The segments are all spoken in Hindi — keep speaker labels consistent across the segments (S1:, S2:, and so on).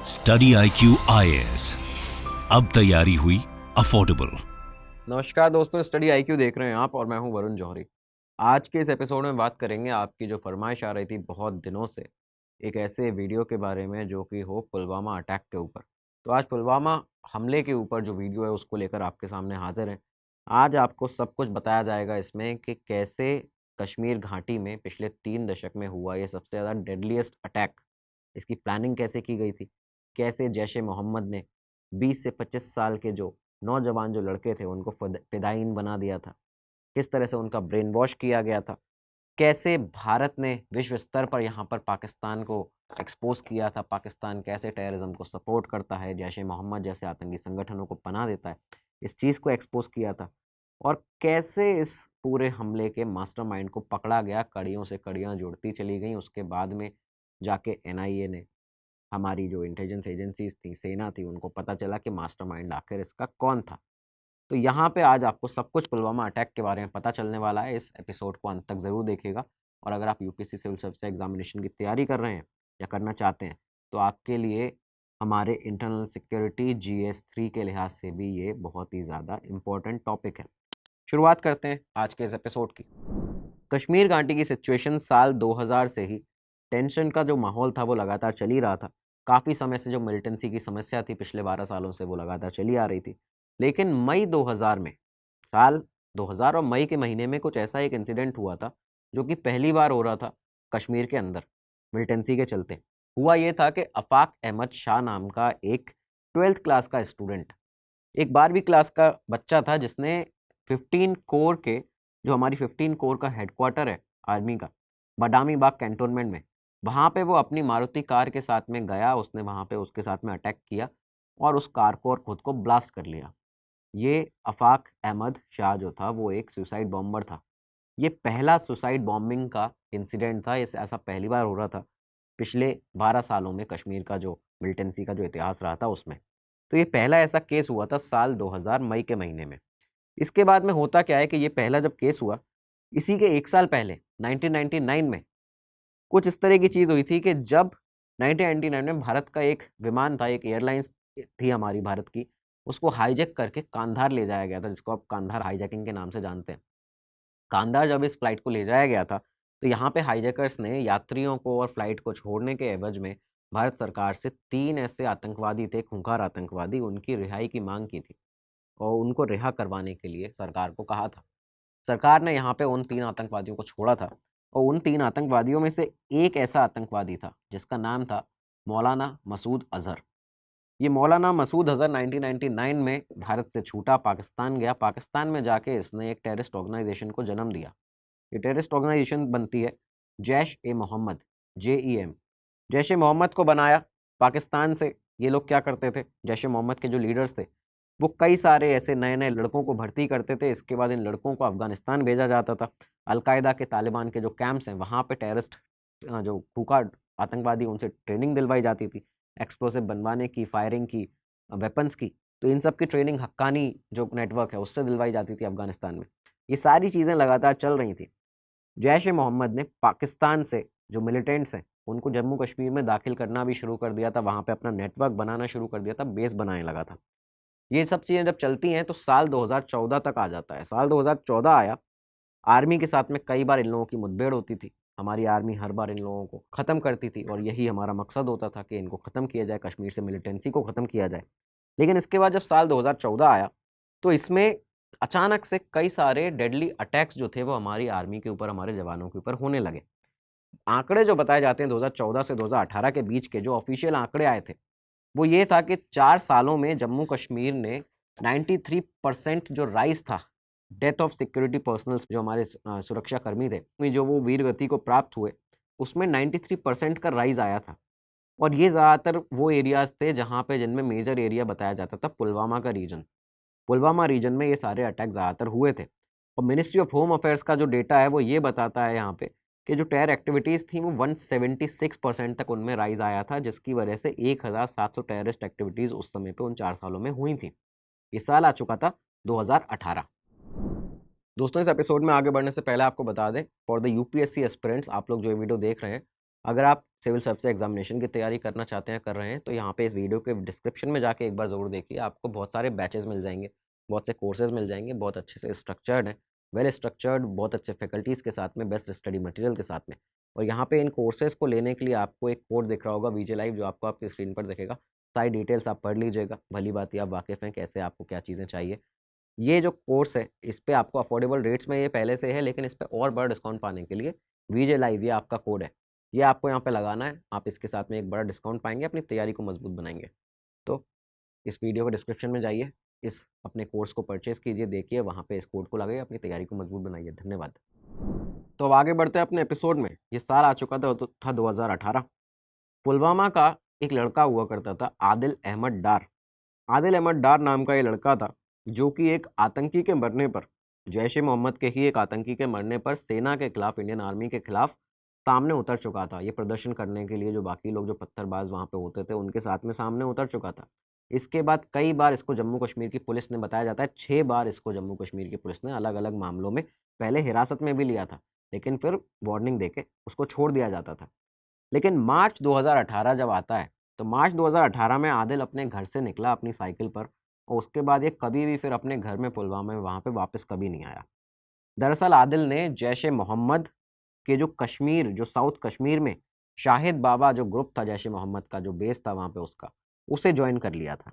S1: स्टडी IQ IAS, अब तैयारी हुई अफोर्डेबल।
S2: नमस्कार दोस्तों, स्टडी IQ देख रहे हैं आप और मैं हूं वरुण जौहरी। आज के इस एपिसोड में बात करेंगे आपकी जो फरमाइश आ रही थी बहुत दिनों से, एक ऐसे वीडियो के बारे में जो कि हो पुलवामा अटैक के ऊपर। तो आज पुलवामा हमले के ऊपर जो वीडियो है उसको लेकर आपके सामने हाजिर हैं। आज आपको सब कुछ बताया जाएगा इसमें कि कैसे कश्मीर घाटी में पिछले 3 दशक में हुआ ये सबसे ज़्यादा डेडलीस्ट अटैक, इसकी प्लानिंग कैसे की गई थी, कैसे जैश ए मोहम्मद ने 20 से 25 साल के जो नौजवान जो लड़के थे उनको फिदायीन बना दिया था, किस तरह से उनका ब्रेन वॉश किया गया था, कैसे भारत ने विश्व स्तर पर यहाँ पर पाकिस्तान को एक्सपोज किया था, पाकिस्तान कैसे टेररिज्म को सपोर्ट करता है, जैश ए मोहम्मद जैसे आतंकी संगठनों को पनाह देता है, इस चीज़ को एक्सपोज किया था। और कैसे इस पूरे हमले के मास्टरमाइंड को पकड़ा गया, कड़ियों से कड़ियाँ जुड़ती चली गई। उसके बाद में जाके NIA ने, हमारी जो इंटेलिजेंस एजेंसीज थी, सेना थी, उनको पता चला कि मास्टरमाइंड आखिर इसका कौन था। तो यहाँ पे आज आपको सब कुछ पुलवामा अटैक के बारे में पता चलने वाला है। इस एपिसोड को अंत तक ज़रूर देखिएगा। और अगर आप UPSC सिविल सर्विस एग्जामिनेशन की तैयारी कर रहे हैं या करना चाहते हैं तो आपके लिए हमारे इंटरनल सिक्योरिटी GS3 के लिहाज से भी ये बहुत ही ज़्यादा इम्पोर्टेंट टॉपिक है। शुरुआत करते हैं आज के इस एपिसोड की। कश्मीर घाटी की सिचुएशन साल 2000 से ही टेंशन का जो माहौल था वो लगातार चल ही रहा था। काफ़ी समय से जो मिलिटेंसी की समस्या थी पिछले 12 सालों से वो लगातार चली आ रही थी। लेकिन मई 2000 में, साल 2000 और मई के महीने में कुछ ऐसा एक इंसिडेंट हुआ था जो कि पहली बार हो रहा था कश्मीर के अंदर मिलिटेंसी के चलते। हुआ ये था कि अफाक अहमद शाह नाम का एक 12th क्लास का स्टूडेंट, एक 12वीं क्लास का बच्चा था जिसने 15 कोर के, जो हमारी 15 कोर का हेडक्वार्टर है आर्मी का, बदामी बाग कैंटोनमेंट में, वहाँ पे वो अपनी मारुति कार के साथ में गया। उसने वहाँ पे उसके साथ में अटैक किया और उस कार को और खुद को ब्लास्ट कर लिया। ये अफाक अहमद शाह जो था वो एक सुसाइड बॉम्बर था। ये पहला सुसाइड बॉम्बिंग का इंसिडेंट था। इस ऐसा पहली बार हो रहा था पिछले 12 सालों में कश्मीर का जो मिलिटेंसी का जो इतिहास रहा था उसमें। तो ये पहला ऐसा केस हुआ था साल 2000 मई के महीने में। इसके बाद में होता क्या है कि ये पहला जब केस हुआ, इसी के 1 साल पहले 1999 में कुछ इस तरह की चीज़ हुई थी कि जब 1999 में भारत का एक विमान था, एक एयरलाइंस थी हमारी भारत की, उसको हाईजैक करके कांधार ले जाया गया था, जिसको आप कांधार हाईजैकिंग के नाम से जानते हैं। कांधार जब इस फ्लाइट को ले जाया गया था तो यहाँ पे हाईजैकर्स ने यात्रियों को और फ्लाइट को छोड़ने के एवज में भारत सरकार से 3 ऐसे आतंकवादी थे, खूंखार आतंकवादी, उनकी रिहाई की मांग की थी और उनको रिहा करवाने के लिए सरकार को कहा था। सरकार ने यहाँ पे उन 3 आतंकवादियों को छोड़ा था और उन 3 आतंकवादियों में से एक ऐसा आतंकवादी था जिसका नाम था मौलाना मसूद अजहर। ये मौलाना मसूद अजहर 1999 में भारत से छूटा, पाकिस्तान गया। पाकिस्तान में जाके इसने एक टेररिस्ट ऑर्गेनाइजेशन को जन्म दिया। ये टेररिस्ट ऑर्गेनाइजेशन बनती है जैश ए मोहम्मद, JEM। जैश ए मोहम्मद को बनाया पाकिस्तान से। ये लोग क्या करते थे, जैश ए मोहम्मद के जो लीडर्स थे वो कई सारे ऐसे नए नए लड़कों को भर्ती करते थे। इसके बाद इन लड़कों को अफगानिस्तान भेजा जाता था। अलकायदा के, तालिबान के जो कैंप्स हैं वहाँ पे टेररिस्ट जो खूंखार आतंकवादी, उनसे ट्रेनिंग दिलवाई जाती थी, एक्सप्लोसिव बनवाने की, फायरिंग की, वेपन्स की। तो इन सब की ट्रेनिंग हक्कानी जो नेटवर्क है उससे दिलवाई जाती थी अफगानिस्तान में। ये सारी चीज़ें लगातार चल रही थी। जैश ए मोहम्मद ने पाकिस्तान से जो मिलिटेंट्स हैं उनको जम्मू कश्मीर में दाखिल करना भी शुरू कर दिया था, वहाँ पे अपना नेटवर्क बनाना शुरू कर दिया था, बेस बनाने लगा था। ये सब चीज़ें जब चलती हैं तो साल 2014 तक आ जाता है। साल 2014 आया, आर्मी के साथ में कई बार इन लोगों की मुठभेड़ होती थी। हमारी आर्मी हर बार इन लोगों को ख़त्म करती थी और यही हमारा मकसद होता था कि इनको ख़त्म किया जाए, कश्मीर से मिलिटेंसी को ख़त्म किया जाए। लेकिन इसके बाद जब साल 2014 आया तो इसमें अचानक से कई सारे डेडली अटैक्स जो थे वो हमारी आर्मी के ऊपर, हमारे जवानों के ऊपर होने लगे। आंकड़े जो बताए जाते हैं 2014 से 2018 के बीच के जो ऑफिशियल आंकड़े आए थे वो ये था कि 4 सालों में जम्मू कश्मीर ने 93% जो राइज था डेथ ऑफ सिक्योरिटी पर्सनल्स, जो हमारे सुरक्षा कर्मी थे, जो वो वीर गति को प्राप्त हुए, उसमें 93% का राइज आया था। और ये ज़्यादातर वो एरियाज़ थे जहाँ पे, जिनमें मेजर एरिया बताया जाता था पुलवामा का रीजन। पुलवामा रीजन में ये सारे अटैक ज़्यादातर हुए थे। और मिनिस्ट्री ऑफ होम अफेयर्स का जो डेटा है वो ये बताता है यहाँ पे कि जो टेरर एक्टिविटीज़ थी वो 176% तक उनमें राइज आया था, जिसकी वजह से 1700 टेररिस्ट एक्टिविटीज़ उस समय पे उन 4 सालों में हुई थी। इस साल आ चुका था 2018। दोस्तों, इस एपिसोड में आगे बढ़ने से पहले आपको बता दें, फॉर द UPSC एस्पिरेंट्स, आप लोग जो ये वीडियो देख रहे हैं अगर आप सिविल सर्विस एग्जामिनेशन की तैयारी करना चाहते हैं, कर रहे हैं, तो यहाँ पे इस वीडियो के डिस्क्रिप्शन में जाके एक बार ज़रूर देखिए। आपको बहुत सारे बैचेज़ मिल जाएंगे, बहुत से कोर्सेज़ मिल जाएंगे, बहुत अच्छे से स्ट्रक्चर्ड हैं, वेल स्ट्रक्चर्ड, बहुत अच्छे फैकल्टीज़ के साथ में, बेस्ट स्टडी मटेरियल के साथ में। और यहाँ पे इन कोर्सेज़ को लेने के लिए आपको एक कोड दिख रहा होगा वीजे लाइव, जो आपको आपकी स्क्रीन पर दिखेगा। सारी डिटेल्स आप पढ़ लीजिएगा, भली बात ही आप वाकिफ़ हैं कैसे आपको क्या चीज़ें चाहिए। ये जो कोर्स है इस पे आपको अफोर्डेबल रेट्स में ये पहले से है, लेकिन इस पे और बड़ा डिस्काउंट पाने के लिए वीजे लाइव ये आपका कोड है, ये आपको यहाँ पे लगाना है। आप इसके साथ में एक बड़ा डिस्काउंट पाएंगे, अपनी तैयारी को मजबूत बनाएंगे। तो इस वीडियो के डिस्क्रिप्शन में जाइए, इस अपने कोर्स को परचेज़ कीजिए, देखिए वहाँ पे इस कोड को लगाइए, अपनी तैयारी को मजबूत बनाइए। धन्यवाद। तो अब आगे बढ़ते हैं अपने एपिसोड में। ये साल आ चुका था 2018। पुलवामा का एक लड़का हुआ करता था, आदिल अहमद डार। आदिल अहमद डार नाम का ये लड़का था, जो कि एक आतंकी के मरने पर, जैश ए मोहम्मद के ही एक आतंकी के मरने पर सेना के खिलाफ, इंडियन आर्मी के खिलाफ सामने उतर चुका था। ये प्रदर्शन करने के लिए जो बाकी लोग जो पत्थरबाज वहाँ पे होते थे उनके साथ में सामने उतर चुका था। इसके बाद कई बार इसको जम्मू कश्मीर की पुलिस ने, बताया जाता है 6 बार इसको जम्मू कश्मीर की पुलिस ने अलग अलग मामलों में पहले हिरासत में भी लिया था, लेकिन फिर वार्निंग देके उसको छोड़ दिया जाता था। लेकिन मार्च 2018 जब आता है, तो मार्च 2018 में आदिल अपने घर से निकला अपनी साइकिल पर, और उसके बाद ये कभी भी फिर अपने घर में पुलवामा में वहाँ पे वापस कभी नहीं आया। दरअसल आदिल ने जैश ए मोहम्मद के जो कश्मीर, जो साउथ कश्मीर में शाहिद बाबा जो ग्रुप था, जैश ए मोहम्मद का जो बेस था वहाँ पे उसका, उसे ज्वाइन कर लिया था।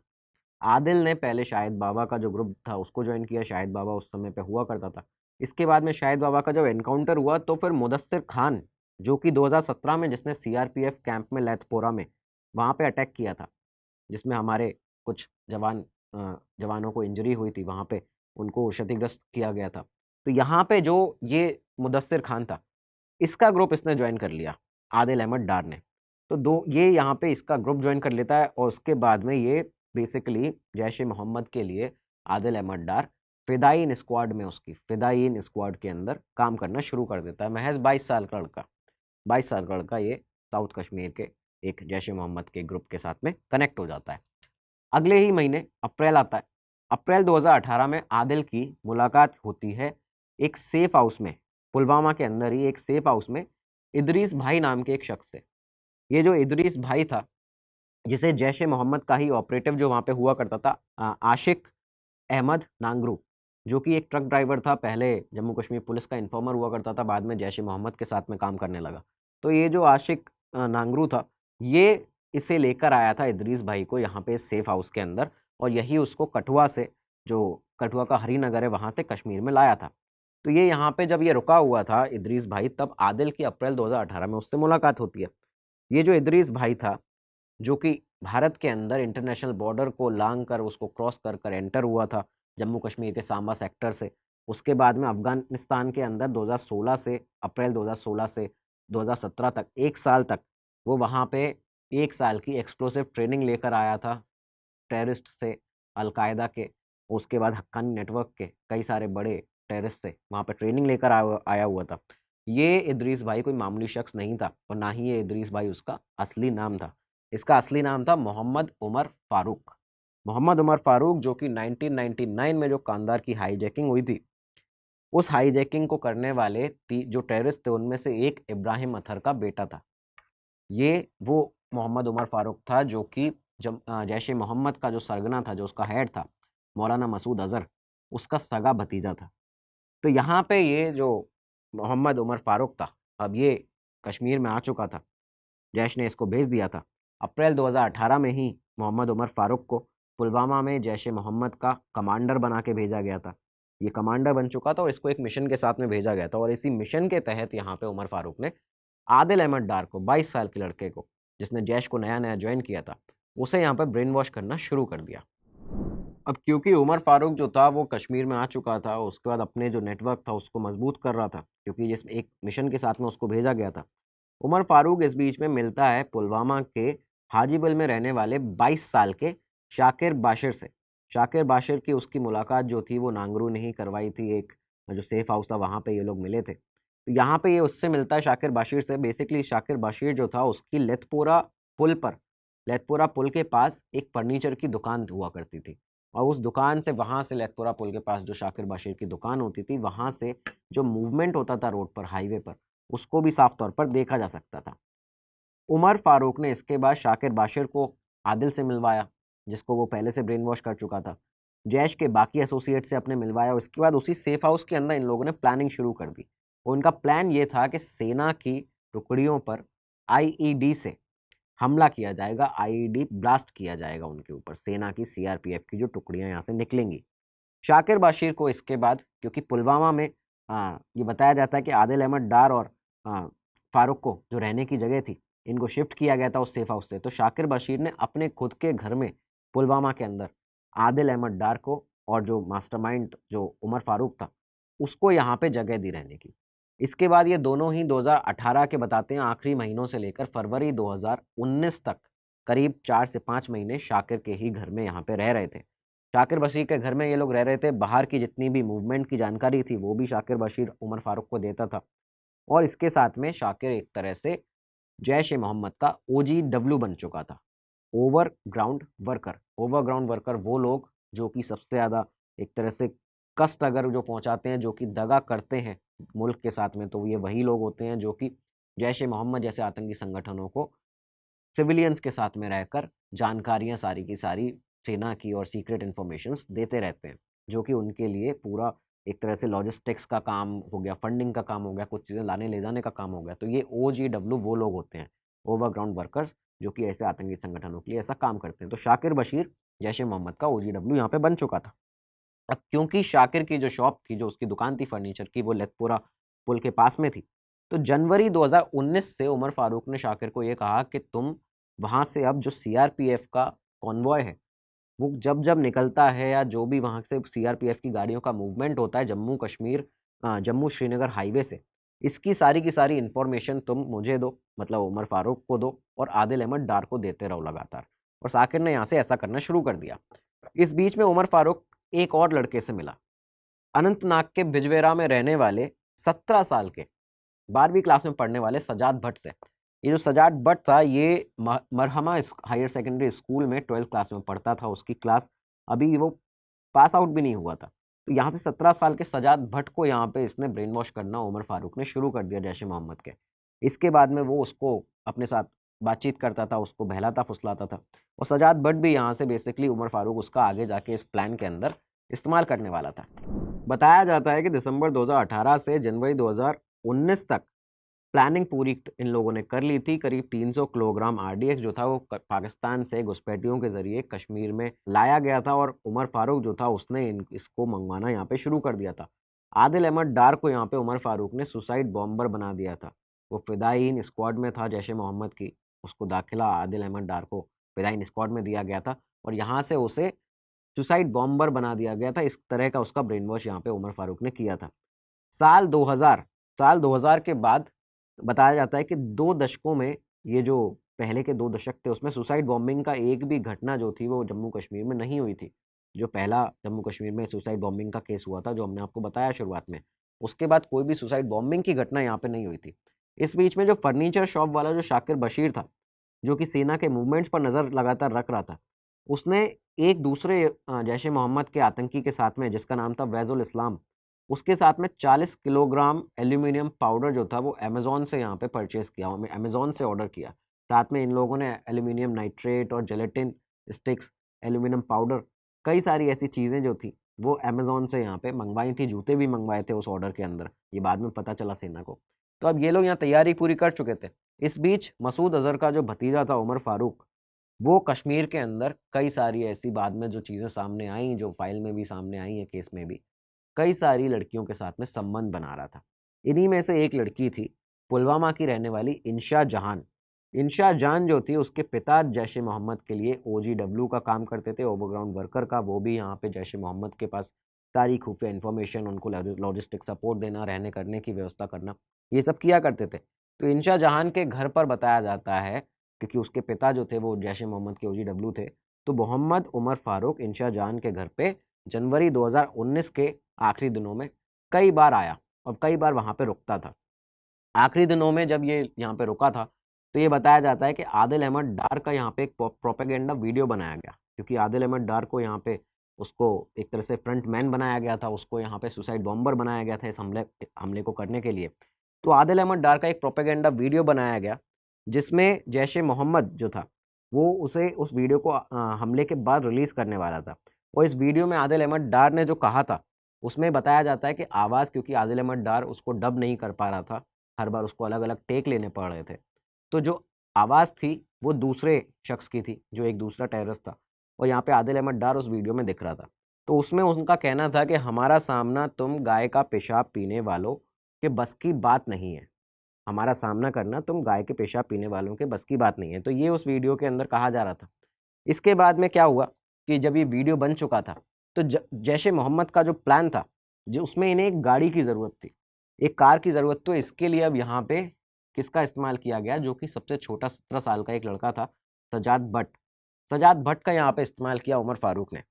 S2: आदिल ने पहले शाहिद बाबा का जो ग्रुप था उसको ज्वाइन किया। शाहिद बाबा उस समय पे हुआ करता था। इसके बाद में शाहिद बाबा का जब एनकाउंटर हुआ, तो फिर मुदस्सिर खान, जो कि 2017 में, जिसने सीआरपीएफ कैंप में लैथपोरा में वहाँ पे अटैक किया था, जिसमें हमारे कुछ जवानों को इंजरी हुई थी, वहाँ पे उनको क्षतिग्रस्त किया गया था। तो यहाँ पे जो ये मुदस्सिर खान था, इसका ग्रुप इसने ज्वाइन कर लिया, आदिल अहमद डार ने। तो ये यहाँ पे इसका ग्रुप ज्वाइन कर लेता है, और उसके बाद में ये बेसिकली जैश ए मोहम्मद के लिए आदिल अहमद डार फिदायीन स्क्वाड में, उसकी फिदायीन स्क्वाड के अंदर काम करना शुरू कर देता है। महज 22 साल का लड़का, 22 साल का लड़का ये साउथ कश्मीर के एक जैश ए मोहम्मद के ग्रुप के साथ में कनेक्ट हो जाता है। अगले ही महीने अप्रैल आता है। अप्रैल 2018 में आदिल की मुलाकात होती है एक सेफ हाउस में, पुलवामा के अंदर ही एक सेफ हाउस में, इदरीस भाई नाम के एक शख्स से। ये जो इदरीस भाई था, जिसे जैश ए मोहम्मद का ही ऑपरेटिव जो वहाँ पे हुआ करता था, आशिक अहमद नांगरू, जो कि एक ट्रक ड्राइवर था, पहले जम्मू कश्मीर पुलिस का इन्फॉर्मर हुआ करता था, बाद में जैश ए मोहम्मद के साथ में काम करने लगा। तो ये जो आशिक नांगरू था, ये इसे लेकर आया था इदरीस भाई को यहाँ पे सेफ हाउस के अंदर, और यही उसको कठुआ से, जो कठुआ का हरिनगर है, वहाँ से कश्मीर में लाया था। तो ये यहाँ पे जब ये रुका हुआ था इदरीस भाई, तब आदिल की अप्रैल 2018 में उससे मुलाकात होती है। ये जो इदरीस भाई था, जो कि भारत के अंदर इंटरनेशनल बॉर्डर को लांग कर, उसको क्रॉस कर कर एंटर हुआ था जम्मू कश्मीर के सांबा सेक्टर से। उसके बाद में अफगानिस्तान के अंदर 2016 से, अप्रैल 2016 से 2017 तक, 1 साल तक वो वहाँ पे 1 साल की एक्सप्लोसिव ट्रेनिंग लेकर आया था टेररिस्ट से, अलकायदा के, उसके बाद हक्कानी नेटवर्क के कई सारे बड़े टेररिस्ट से वहाँ पर ट्रेनिंग लेकर आया हुआ था। ये इदरीस भाई कोई मामूली शख्स नहीं था, और ना ही ये इदरीस भाई उसका असली नाम था। इसका असली नाम था मोहम्मद उमर फारूक। मोहम्मद उमर फारूक, जो कि 1999 में जो कांधार की हाईजैकिंग हुई थी, उस हाईजैकिंग को करने वाले जो टेररिस्ट थे, उनमें से एक इब्राहिम अतहर का बेटा था। ये वो मोहम्मद उमर फारूक था, जो कि जैश ए मोहम्मद का जो सरगना था, जो उसका हेड था, मौलाना मसूद अजहर, उसका सगा भतीजा था। तो यहाँ पे ये जो मोहम्मद उमर फारूक था, अब ये कश्मीर में आ चुका था, जैश ने इसको भेज दिया था। अप्रैल 2018 में ही मोहम्मद उमर फारूक को पुलवामा में जैश ए मोहम्मद का कमांडर बना के भेजा गया था। ये कमांडर बन चुका था और इसको एक मिशन के साथ में भेजा गया था, और इसी मिशन के तहत यहाँ पे उमर फारूक ने आदिल अहमद डार को, 22 साल के लड़के को, जिसने जैश को नया नया ज्वाइन किया था, उसे यहाँ पर ब्रेन वॉश करना शुरू कर दिया। अब क्योंकि उमर फारूक जो था वो कश्मीर में आ चुका था, उसके बाद अपने जो नेटवर्क था उसको मजबूत कर रहा था, क्योंकि जिस एक मिशन के साथ में उसको भेजा गया था। उमर फारूक इस बीच में मिलता है पुलवामा के हाजीबिल में रहने वाले 22 साल के शाकिर बाशिर से। शाकिर बाशिर की उसकी मुलाकात जो थी वो नांगरू ने ही करवाई थी, एक जो सेफ हाउस था वहाँ पे ये लोग मिले थे। तो यहाँ पे ये उससे मिलता है शाकिर बाशिर से। बेसिकली शाकिर बाशिर जो था, उसकी लेथपोरा पुल पर, लेथपोरा पुल के पास एक फर्नीचर की दुकान हुआ करती थी, और उस दुकान से, वहाँ से लेथपोरा पुल के पास जो शाकिर बाशिर की दुकान होती थी, वहाँ से जो मूवमेंट होता था रोड पर, हाईवे पर, उसको भी साफ तौर पर देखा जा सकता था। उमर फारूक ने इसके बाद शाकिर बाशिर को आदिल से मिलवाया, जिसको वो पहले से ब्रेन वॉश कर चुका था। जैश के बाकी एसोसिएट से अपने मिलवाया। उसके बाद उसी सेफ हाउस के अंदर इन लोगों ने प्लानिंग शुरू कर दी। उनका प्लान ये था कि सेना की टुकड़ियों पर आईईडी से हमला किया जाएगा, आईईडी ब्लास्ट किया जाएगा उनके ऊपर, सेना की सीआरपीएफ की जो टुकड़ियां यहाँ से निकलेंगी। शाकिर बाशिर को इसके बाद, क्योंकि पुलवामा में ये बताया जाता है कि आदिल अहमद डार और फारूक को जो रहने की जगह थी, इनको शिफ्ट किया गया था उस सेफ हाउस से। तो शाकिर बशीर ने अपने खुद के घर में पुलवामा के अंदर आदिल अहमद डार को और जो मास्टरमाइंड जो उमर फारूक था उसको यहाँ पे जगह दी रहने की। इसके बाद ये दोनों ही 2018 के बताते हैं आखिरी महीनों से लेकर फरवरी 2019 तक करीब 4 से 5 महीने शाकिर के ही घर में यहाँ पे रह रहे थे। शाकिर बशीर के घर में ये लोग रह रहे थे। बाहर की जितनी भी मूवमेंट की जानकारी थी वो भी शाकिर बशीर उमर फारूक को देता था। और इसके साथ में शाकिर एक तरह से जैश ए मोहम्मद का OGW बन चुका था, ओवरग्राउंड वर्कर। ओवरग्राउंड वर्कर वो लोग जो कि सबसे ज़्यादा एक तरह से कष्ट अगर जो पहुंचाते हैं, जो कि दगा करते हैं मुल्क के साथ में, तो ये वही लोग होते हैं जो कि जैश ए मोहम्मद जैसे आतंकी संगठनों को सिविलियंस के साथ में रहकर जानकारियां सारी की सारी सेना की और सीक्रेट इन्फॉर्मेशंस देते रहते हैं, जो कि उनके लिए पूरा एक तरह से लॉजिस्टिक्स का काम हो गया, फंडिंग का काम हो गया, कुछ चीज़ें लाने ले जाने का काम हो गया। तो ये OGW वो लोग होते हैं, ओवरग्राउंड वर्कर्स, जो कि ऐसे आतंकी संगठनों के लिए ऐसा काम करते हैं। तो शाकिर बशीर जैश ए मोहम्मद का OGW यहाँ पे बन चुका था। अब क्योंकि शाकिर की जो शॉप थी, जो उसकी दुकान थी फर्नीचर की, वो लेथपुरा पुल के पास में थी, तो जनवरी 2019 से उमर फारूक ने शाकिर को ये कहा कि तुम वहाँ से अब जो सीआरपीएफ का कॉन्वॉय है वो जब जब निकलता है या जो भी वहाँ से सीआरपीएफ की गाड़ियों का मूवमेंट होता है जम्मू कश्मीर जम्मू श्रीनगर हाईवे से, इसकी सारी की सारी इन्फॉर्मेशन तुम मुझे दो, मतलब उमर फारूक को दो, और आदिल अहमद डार को देते रहो लगातार। और शाकिर ने यहाँ से ऐसा करना शुरू कर दिया। इस बीच में उमर फारूक एक और लड़के से मिला, अनंतनाग के बिजवेरा में रहने वाले 17 साल के 12वीं क्लास में पढ़ने वाले सजाद भट्ट से। ये जो सजाद भट्ट था ये मरहमा हायर सेकेंडरी स्कूल में 12th क्लास में पढ़ता था। उसकी क्लास अभी वो पास आउट भी नहीं हुआ था। तो यहाँ से 17 साल के सजाद भट्ट को यहाँ पे इसने ब्रेन वॉश करना उमर फारूक ने शुरू कर दिया जैश ए मोहम्मद के। इसके बाद में वो उसको अपने साथ बातचीत करता था, उसको बहलाता फुसलाता था, और सजाद भट्ट भी यहाँ से बेसिकली उमर फारूक उसका आगे जाके इस प्लान के अंदर इस्तेमाल करने वाला था। बताया जाता है कि दिसंबर 2018 से जनवरी 2019 तक प्लानिंग पूरी इन लोगों ने कर ली थी। करीब 300 किलोग्राम RDX जो था वो पाकिस्तान से घुसपैठियों के जरिए कश्मीर में लाया गया था, और उमर फारूक जो था उसने इसको मंगवाना यहाँ पे शुरू कर दिया था। आदिल अहमद डार को यहाँ पे उमर फारूक ने सुसाइड बॉम्बर बना दिया था। वो फिदायीन स्क्वाड में था जैश ए मोहम्मद की, उसको दाखिला आदिल अहमद डार को फिदायीन स्क्वाड में दिया गया था, और यहाँ से उसे सुसाइड बॉम्बर बना दिया गया था। इस तरह का उसका ब्रेन वॉश यहाँ पे उमर फारूक ने किया था। साल 2000 के बाद बताया जाता है कि 2 दशकों में, ये जो पहले के 2 दशक थे उसमें सुसाइड बॉम्बिंग का एक भी घटना जो थी वो जम्मू कश्मीर में नहीं हुई थी। जो पहला जम्मू कश्मीर में सुसाइड बॉम्बिंग का केस हुआ था, जो हमने आपको बताया शुरुआत में, उसके बाद कोई भी सुसाइड बॉम्बिंग की घटना यहाँ पे नहीं हुई थी। इस बीच में जो फर्नीचर शॉप वाला जो शाकिर बशीर था, जो कि सेना के मूवमेंट्स पर नज़र लगातार रख रहा था, उसने एक दूसरे जैश ए मोहम्मद के आतंकी के साथ में, जिसका नाम था वैजुल इस्लाम, उसके साथ में 40 किलोग्राम एल्यूमिनियम पाउडर जो था वो अमेज़ॉन से यहाँ पे परचेस किया, अमेज़ॉन से ऑर्डर किया। साथ में इन लोगों ने एल्यूमिनियम नाइट्रेट और जेलेटिन स्टिक्स, एल्यूमिनियम पाउडर, कई सारी ऐसी चीज़ें जो थी वो अमेज़ॉन से यहाँ पे मंगवाई थी। जूते भी मंगवाए थे उस ऑर्डर के अंदर, ये बाद में पता चला सेना को। तो अब ये लोग यहाँ तैयारी पूरी कर चुके थे। इस बीच मसूद अज़हर का जो भतीजा था उमर फारूक, वो कश्मीर के अंदर कई सारी ऐसी बाद में जो चीज़ें सामने आई, जो फाइल में भी सामने आई है, केस में भी, कई सारी लड़कियों के साथ में संबंध बना रहा था। इन्हीं में से एक लड़की थी पुलवामा की रहने वाली इंशा जहान। इंशा जान जो थी, उसके पिता जैश ए मोहम्मद के लिए OGW का काम करते थे, ओवरग्राउंड वर्कर का। वो भी यहाँ पे जैश ए मोहम्मद के पास सारी खुफिया इन्फॉर्मेशन, उनको लॉजिस्टिक सपोर्ट देना, रहने करने की व्यवस्था करना, ये सब किया करते थे। तो इंशा जहान के घर पर बताया जाता है, क्योंकि उसके पिता जो थे वो जैश ए मोहम्मद के OGW थे, तो मोहम्मद उमर फारूक इंशा जान के घर पे जनवरी 2019 के आखिरी दिनों में कई बार आया और कई बार वहाँ पे रुकता था। आखिरी दिनों में जब ये यहाँ पे रुका था, तो ये बताया जाता है कि आदिल अहमद डार का यहाँ पे एक प्रोपेगेंडा वीडियो बनाया गया, क्योंकि आदिल अहमद डार को यहाँ पे उसको एक तरह से फ्रंट मैन बनाया गया था, उसको यहाँ पे सुसाइड बॉम्बर बनाया गया था इस हमले को करने के लिए। तो आदिल अहमद डार का एक प्रोपेगेंडा वीडियो बनाया गया, जिसमें जैश ए मोहम्मद जो था वो उसे उस वीडियो को हमले के बाद रिलीज़ करने वाला था। और इस वीडियो में आदिल अहमद डार ने जो कहा था, उसमें बताया जाता है कि आवाज़, क्योंकि आदिल अहमद डार उसको डब नहीं कर पा रहा था, हर बार उसको अलग-अलग टेक लेने पड़ रहे थे। तो जो आवाज़ थी वो दूसरे शख्स की थी, जो एक दूसरा टेररिस्ट था, और यहाँ पे आदिल अहमद डार उस वीडियो में दिख रहा था। तो उसमें उनका कहना था कि हमारा सामना तुम गाय का पेशाब पीने वालों के बस की बात नहीं है। हमारा सामना करना तुम गाय के पेशाब पीने वालों के बस की बात नहीं है। तो ये उस वीडियो के अंदर कहा जा रहा था। इसके बाद में क्या हुआ कि जब ये वीडियो बन चुका था, तो जैश ए मोहम्मद का जो प्लान था, जो उसमें इन्हें एक गाड़ी की ज़रूरत थी, एक कार की ज़रूरत। तो इसके लिए अब यहाँ पे किसका इस्तेमाल किया गया, जो कि सबसे छोटा 17 साल का एक लड़का था, सजाद भट्ट। सजाद भट्ट का यहाँ पे इस्तेमाल किया उमर फारूक ने।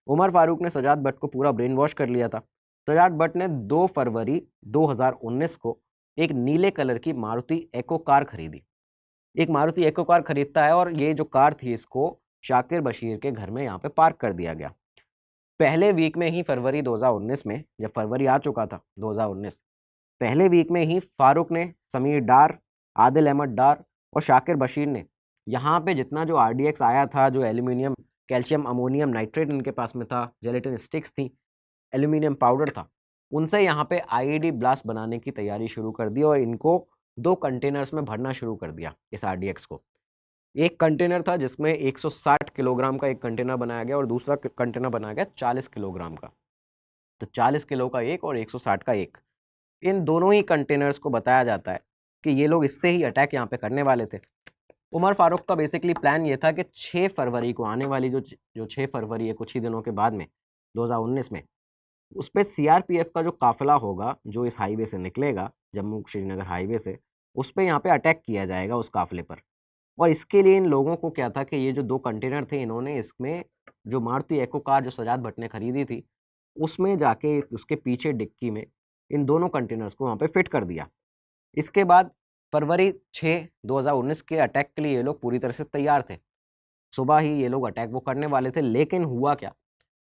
S2: उमर फारूक ने सजाद भट्ट को पूरा ब्रेन वॉश कर लिया था। सजाद भट्ट ने 2 फरवरी 2019 को एक नीले कलर की मारुति एको कार खरीदी। एक मारुति एको कार खरीदता है और ये जो कार थी इसको शाकिर बशीर के घर में यहाँ पे पार्क कर दिया गया। पहले वीक में ही फरवरी 2019 में, जब फरवरी आ चुका था 2019, पहले वीक में ही फारूक ने, समीर डार, आदिल अहमद डार और शाकिर बशीर ने यहाँ पे जितना जो RDX आया था, जो एल्यूमिनियम, कैल्शियम अमोनियम नाइट्रेट इनके पास में था, जेलेटिन स्टिक्स थी, एल्यूमिनियम पाउडर था, उनसे यहाँ पे IED ब्लास्ट बनाने की तैयारी शुरू कर दी और इनको 2 कंटेनर्स में भरना शुरू कर दिया इस RDX को। एक कंटेनर था जिसमें 160 किलोग्राम का एक कंटेनर बनाया गया और दूसरा कंटेनर बनाया गया 40 किलोग्राम का। तो 40 किलो का एक और 160 का एक। इन दोनों ही कंटेनर्स को बताया जाता है कि ये लोग इससे ही अटैक यहाँ पे करने वाले थे। उमर फारूक का बेसिकली प्लान ये था कि 6 फरवरी को आने वाली जो 6 फरवरी है, कुछ ही दिनों के बाद में, 2019 में, उस पे CRPF का जो काफिला होगा, जो इस हाईवे से निकलेगा, जम्मू श्रीनगर हाईवे से, उस पे यहाँ पे अटैक किया जाएगा उस काफिले पर। और इसके लिए इन लोगों को क्या था कि ये जो 2 कंटेनर थे, इन्होंने इसमें जो मारुति एको कार जो सजाद भट्ट ने खरीदी थी, उसमें जाके उसके पीछे डिक्की में इन दोनों कंटेनर्स को वहाँ पे फिट कर दिया। इसके बाद फरवरी 6, 2019 के अटैक के लिए ये लोग पूरी तरह से तैयार थे। सुबह ही ये लोग अटैक वो करने वाले थे, लेकिन हुआ क्या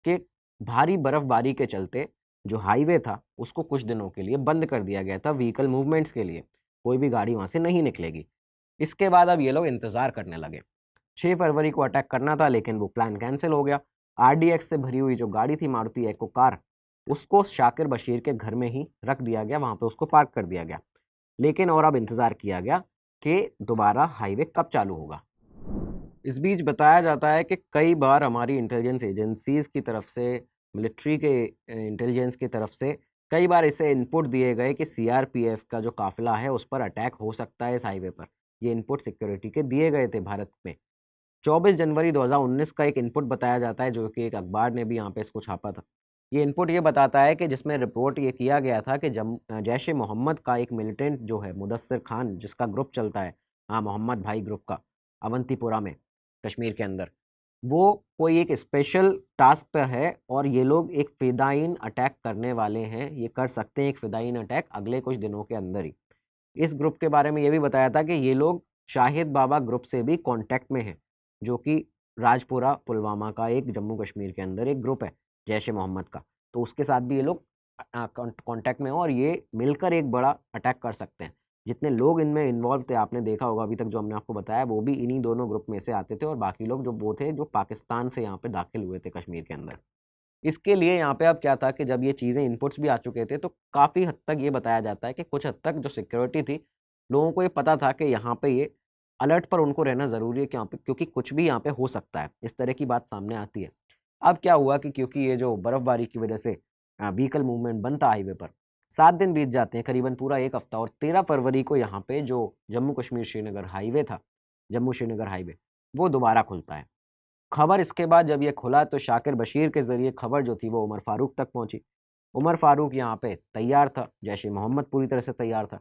S2: कि भारी बर्फबारी के चलते जो हाईवे था उसको कुछ दिनों के लिए बंद कर दिया गया था व्हीकल मूवमेंट्स के लिए। कोई भी गाड़ी वहाँ से नहीं निकलेगी। इसके बाद अब ये लोग इंतज़ार करने लगे। 6 फरवरी को अटैक करना था, लेकिन वो प्लान कैंसिल हो गया। RDX से भरी हुई जो गाड़ी थी मारुति एको कार, उसको शाकिर बशीर के घर में ही रख दिया गया, वहाँ पे उसको पार्क कर दिया गया। लेकिन और अब इंतज़ार किया गया कि दोबारा हाईवे कब चालू होगा। इस बीच बताया जाता है कि कई बार हमारी इंटेलिजेंस एजेंसीज़ की तरफ से, मिलिट्री के इंटेलिजेंस की तरफ से कई बार इसे इनपुट दिए गए कि CRPF का जो काफ़िला है उस पर अटैक हो सकता है इस हाईवे पर। ये इनपुट सिक्योरिटी के दिए गए थे भारत में। 24 जनवरी 2019 का एक इनपुट बताया जाता है, जो कि एक अखबार ने भी यहाँ पे इसको छापा था। ये इनपुट ये बताता है कि जिसमें रिपोर्ट ये किया गया था कि जैश ए मोहम्मद का एक मिलिटेंट जो है मुदस्सिर खान, जिसका ग्रुप चलता है, हाँ, मोहम्मद भाई ग्रुप का, अवंतीपुरा में, कश्मीर के अंदर, वो कोई एक स्पेशल टास्क पर है और ये लोग एक फ़िदायीन अटैक करने वाले हैं। ये कर सकते हैं एक फ़िदायीन अटैक अगले कुछ दिनों के अंदर ही। इस ग्रुप के बारे में ये भी बताया था कि ये लोग शाहिद बाबा ग्रुप से भी कॉन्टैक्ट में हैं, जो कि राजपुरा पुलवामा का एक जम्मू कश्मीर के अंदर एक ग्रुप है, जैश ए मोहम्मद का। तो उसके साथ भी ये लोग कॉन्टैक्ट में हो और ये मिलकर एक बड़ा अटैक कर सकते हैं। जितने लोग इनमें इन्वॉल्व थे, आपने देखा होगा अभी तक जो हमने आपको बताया, वो भी इन्हीं दोनों ग्रुप में से आते थे और बाकी लोग जो वो थे जो पाकिस्तान से यहाँ पे दाखिल हुए थे कश्मीर के अंदर। इसके लिए यहाँ पे अब क्या था कि जब ये चीज़ें इनपुट्स भी आ चुके थे, तो काफ़ी हद तक ये बताया जाता है कि कुछ हद तक जो सिक्योरिटी थी, लोगों को ये पता था कि यहाँ पे ये अलर्ट पर उनको रहना ज़रूरी है कि यहाँ पे, क्योंकि कुछ भी यहाँ पे हो सकता है, इस तरह की बात सामने आती है। अब क्या हुआ कि क्योंकि ये जो बर्फ़बारी की वजह से व्हीकल मूवमेंट बंद था हाईवे पर, 7 दिन बीत जाते हैं, करीबन पूरा 1 हफ्ता, और 13 फरवरी को यहाँ पे जो जम्मू कश्मीर श्रीनगर हाईवे था, जम्मू श्रीनगर हाईवे, वो दोबारा खुलता है। खबर इसके बाद जब ये खुला तो शाकिर बशीर के ज़रिए खबर जो थी वो उमर फारूक तक पहुंची। उमर फारूक यहाँ पे तैयार था, जैश ए मोहम्मद पूरी तरह से तैयार था।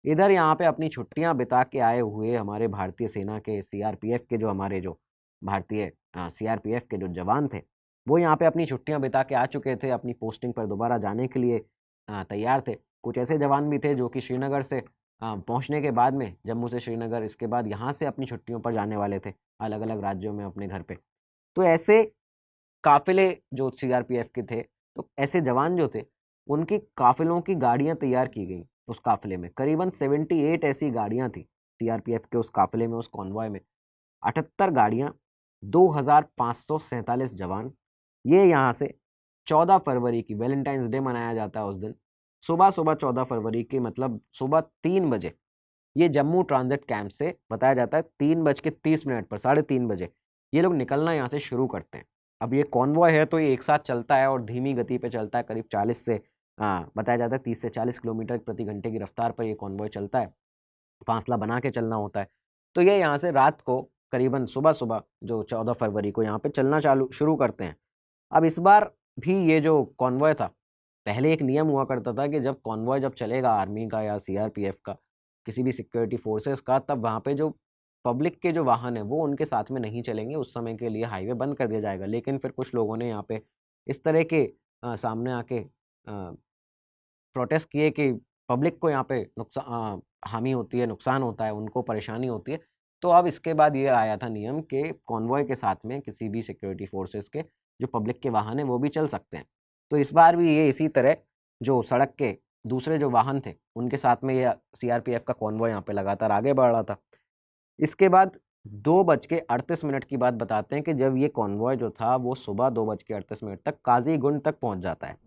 S2: इधर यहाँ पे अपनी छुट्टियाँ बिता के आए हुए हमारे भारतीय सेना के CRPF के जो हमारे जो भारतीय CRPF के जो जवान थे, वो यहाँ पे अपनी छुट्टियाँ बिता के आ चुके थे, अपनी पोस्टिंग पर दोबारा जाने के लिए तैयार थे। कुछ ऐसे जवान भी थे जो कि श्रीनगर से पहुँचने के बाद में, जम्मू से श्रीनगर, इसके बाद यहाँ से अपनी छुट्टियों पर जाने वाले थे अलग अलग राज्यों में अपने घर पे। तो ऐसे काफ़िले जो CRPF के थे, तो ऐसे जवान जो थे, उनकी काफ़िलों की गाड़ियाँ तैयार की गई। उस काफ़िले में करीबन 78 ऐसी गाड़ियाँ थी सीआरपीएफ के उस काफिले में, उस कॉन्वॉय में 78 गाड़ियाँ, 2547 जवान। ये यहाँ से 14 फरवरी की, वैलेंटाइंस डे मनाया जाता है उस दिन, सुबह सुबह 14 फरवरी की, मतलब सुबह 3 बजे ये जम्मू ट्रांजिट कैंप से, बताया जाता है 3:30 पर, 3:30 ये लोग निकलना यहाँ से शुरू करते हैं। अब ये कॉन्वॉय है तो ये एक साथ चलता है और धीमी गति पे चलता है, करीब 40 से बताया जाता है 30 से 40 किलोमीटर प्रति घंटे की रफ्तार पर ये कॉन्वॉय चलता है, फासला बना के चलना होता है। तो ये यहाँ से रात को करीबन सुबह सुबह जो 14 फरवरी को यहाँ पे चलना शुरू करते हैं। अब इस बार भी ये जो कॉन्वॉय था, पहले एक नियम हुआ करता था कि जब कॉन्वॉय जब चलेगा आर्मी का या सीआरपीएफ का, किसी भी सिक्योरिटी फोर्सेस का, तब वहाँ पे जो पब्लिक के जो वाहन है वो उनके साथ में नहीं चलेंगे, उस समय के लिए हाईवे बंद कर दिया जाएगा। लेकिन फिर कुछ लोगों ने यहाँ पे इस तरह के सामने आके प्रोटेस्ट किए कि पब्लिक को यहाँ पे हानि होती है, नुकसान होता है, उनको परेशानी होती है। तो अब इसके बाद ये आया था नियम कि कॉन्वॉय के साथ में किसी भी सिक्योरिटी फोर्सेस के जो पब्लिक के वाहन हैं वो भी चल सकते हैं। तो इस बार भी ये इसी तरह जो सड़क के दूसरे जो वाहन थे उनके साथ में ये सीआरपीएफ का कॉन्वॉय यहाँ पे लगातार आगे बढ़ रहा था। इसके बाद 2:38 की बात बताते हैं कि जब ये कॉन्वॉय जो था वो सुबह 2:38 तक काजीगुंड तक पहुँच जाता है।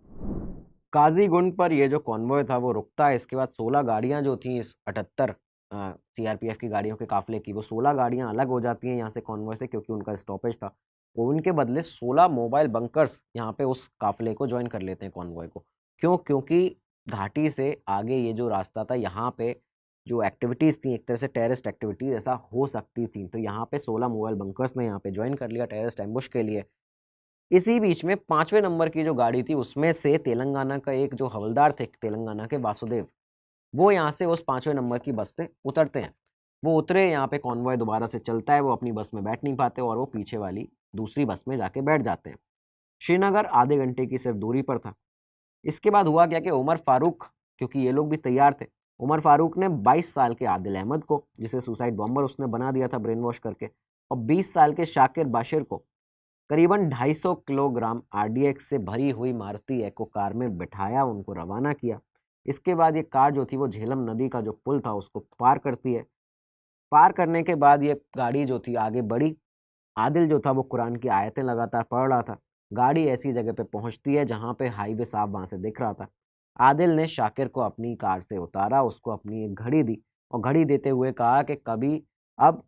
S2: काजीगुंड पर ये जो कॉन्वॉय था वो रुकता है। इसके बाद 16 गाड़ियाँ जो थी इस 78 सीआरपीएफ की गाड़ियों के काफिले की, वो 16 गाड़ियाँ अलग हो जाती हैं यहाँ से कॉन्वॉय से, क्योंकि उनका स्टॉपेज था। और उनके बदले 16 मोबाइल बंकर्स यहाँ पे उस काफिले को ज्वाइन कर लेते हैं, कॉन्वॉय को। क्यों? क्योंकि घाटी से आगे ये जो रास्ता था, यहाँ पे जो एक्टिविटीज़ थी, एक तरह से टेररिस्ट एक्टिविटीज़ ऐसा हो सकती थी, तो यहाँ पे 16 मोबाइल बंकर्स ने यहाँ पे ज्वाइन कर लिया टेररिस्ट एम्बुश के लिए। इसी बीच में 5वें नंबर की जो गाड़ी थी उसमें से तेलंगाना का एक जो हवलदार थे, तेलंगाना के वासुदेव, वो यहाँ से उस 5वें नंबर की बस से उतरते हैं। वो उतरे, यहाँ पे कॉन्वॉय दोबारा से चलता है, वो अपनी बस में बैठ नहीं पाते और वो पीछे वाली दूसरी बस में जाके बैठ जाते हैं। श्रीनगर आधे घंटे की सिर्फ दूरी पर था। इसके बाद हुआ क्या कि उमर फारूक, क्योंकि ये लोग भी तैयार थे, उमर फारूक ने 22 साल के आदिल अहमद को, जिसे सुसाइड बॉम्बर उसने बना दिया था ब्रेन वॉश करके, और 20 साल के शाकिर बाशिर को करीबन 250 किलोग्राम आरडीएक्स से भरी हुई मारुति एको कार में बिठाया, उनको रवाना किया। इसके बाद ये कार जो थी वो झेलम नदी का जो पुल था उसको पार करती है। पार करने के बाद ये गाड़ी जो थी आगे बढ़ी। आदिल जो था वो कुरान की आयतें लगातार पढ़ रहा था। गाड़ी ऐसी जगह पे पहुंचती है जहां पे हाईवे साफ वहां से दिख रहा था। आदिल ने शाकिर को अपनी कार से उतारा, उसको अपनी एक घड़ी दी और घड़ी देते हुए कहा कि कभी अब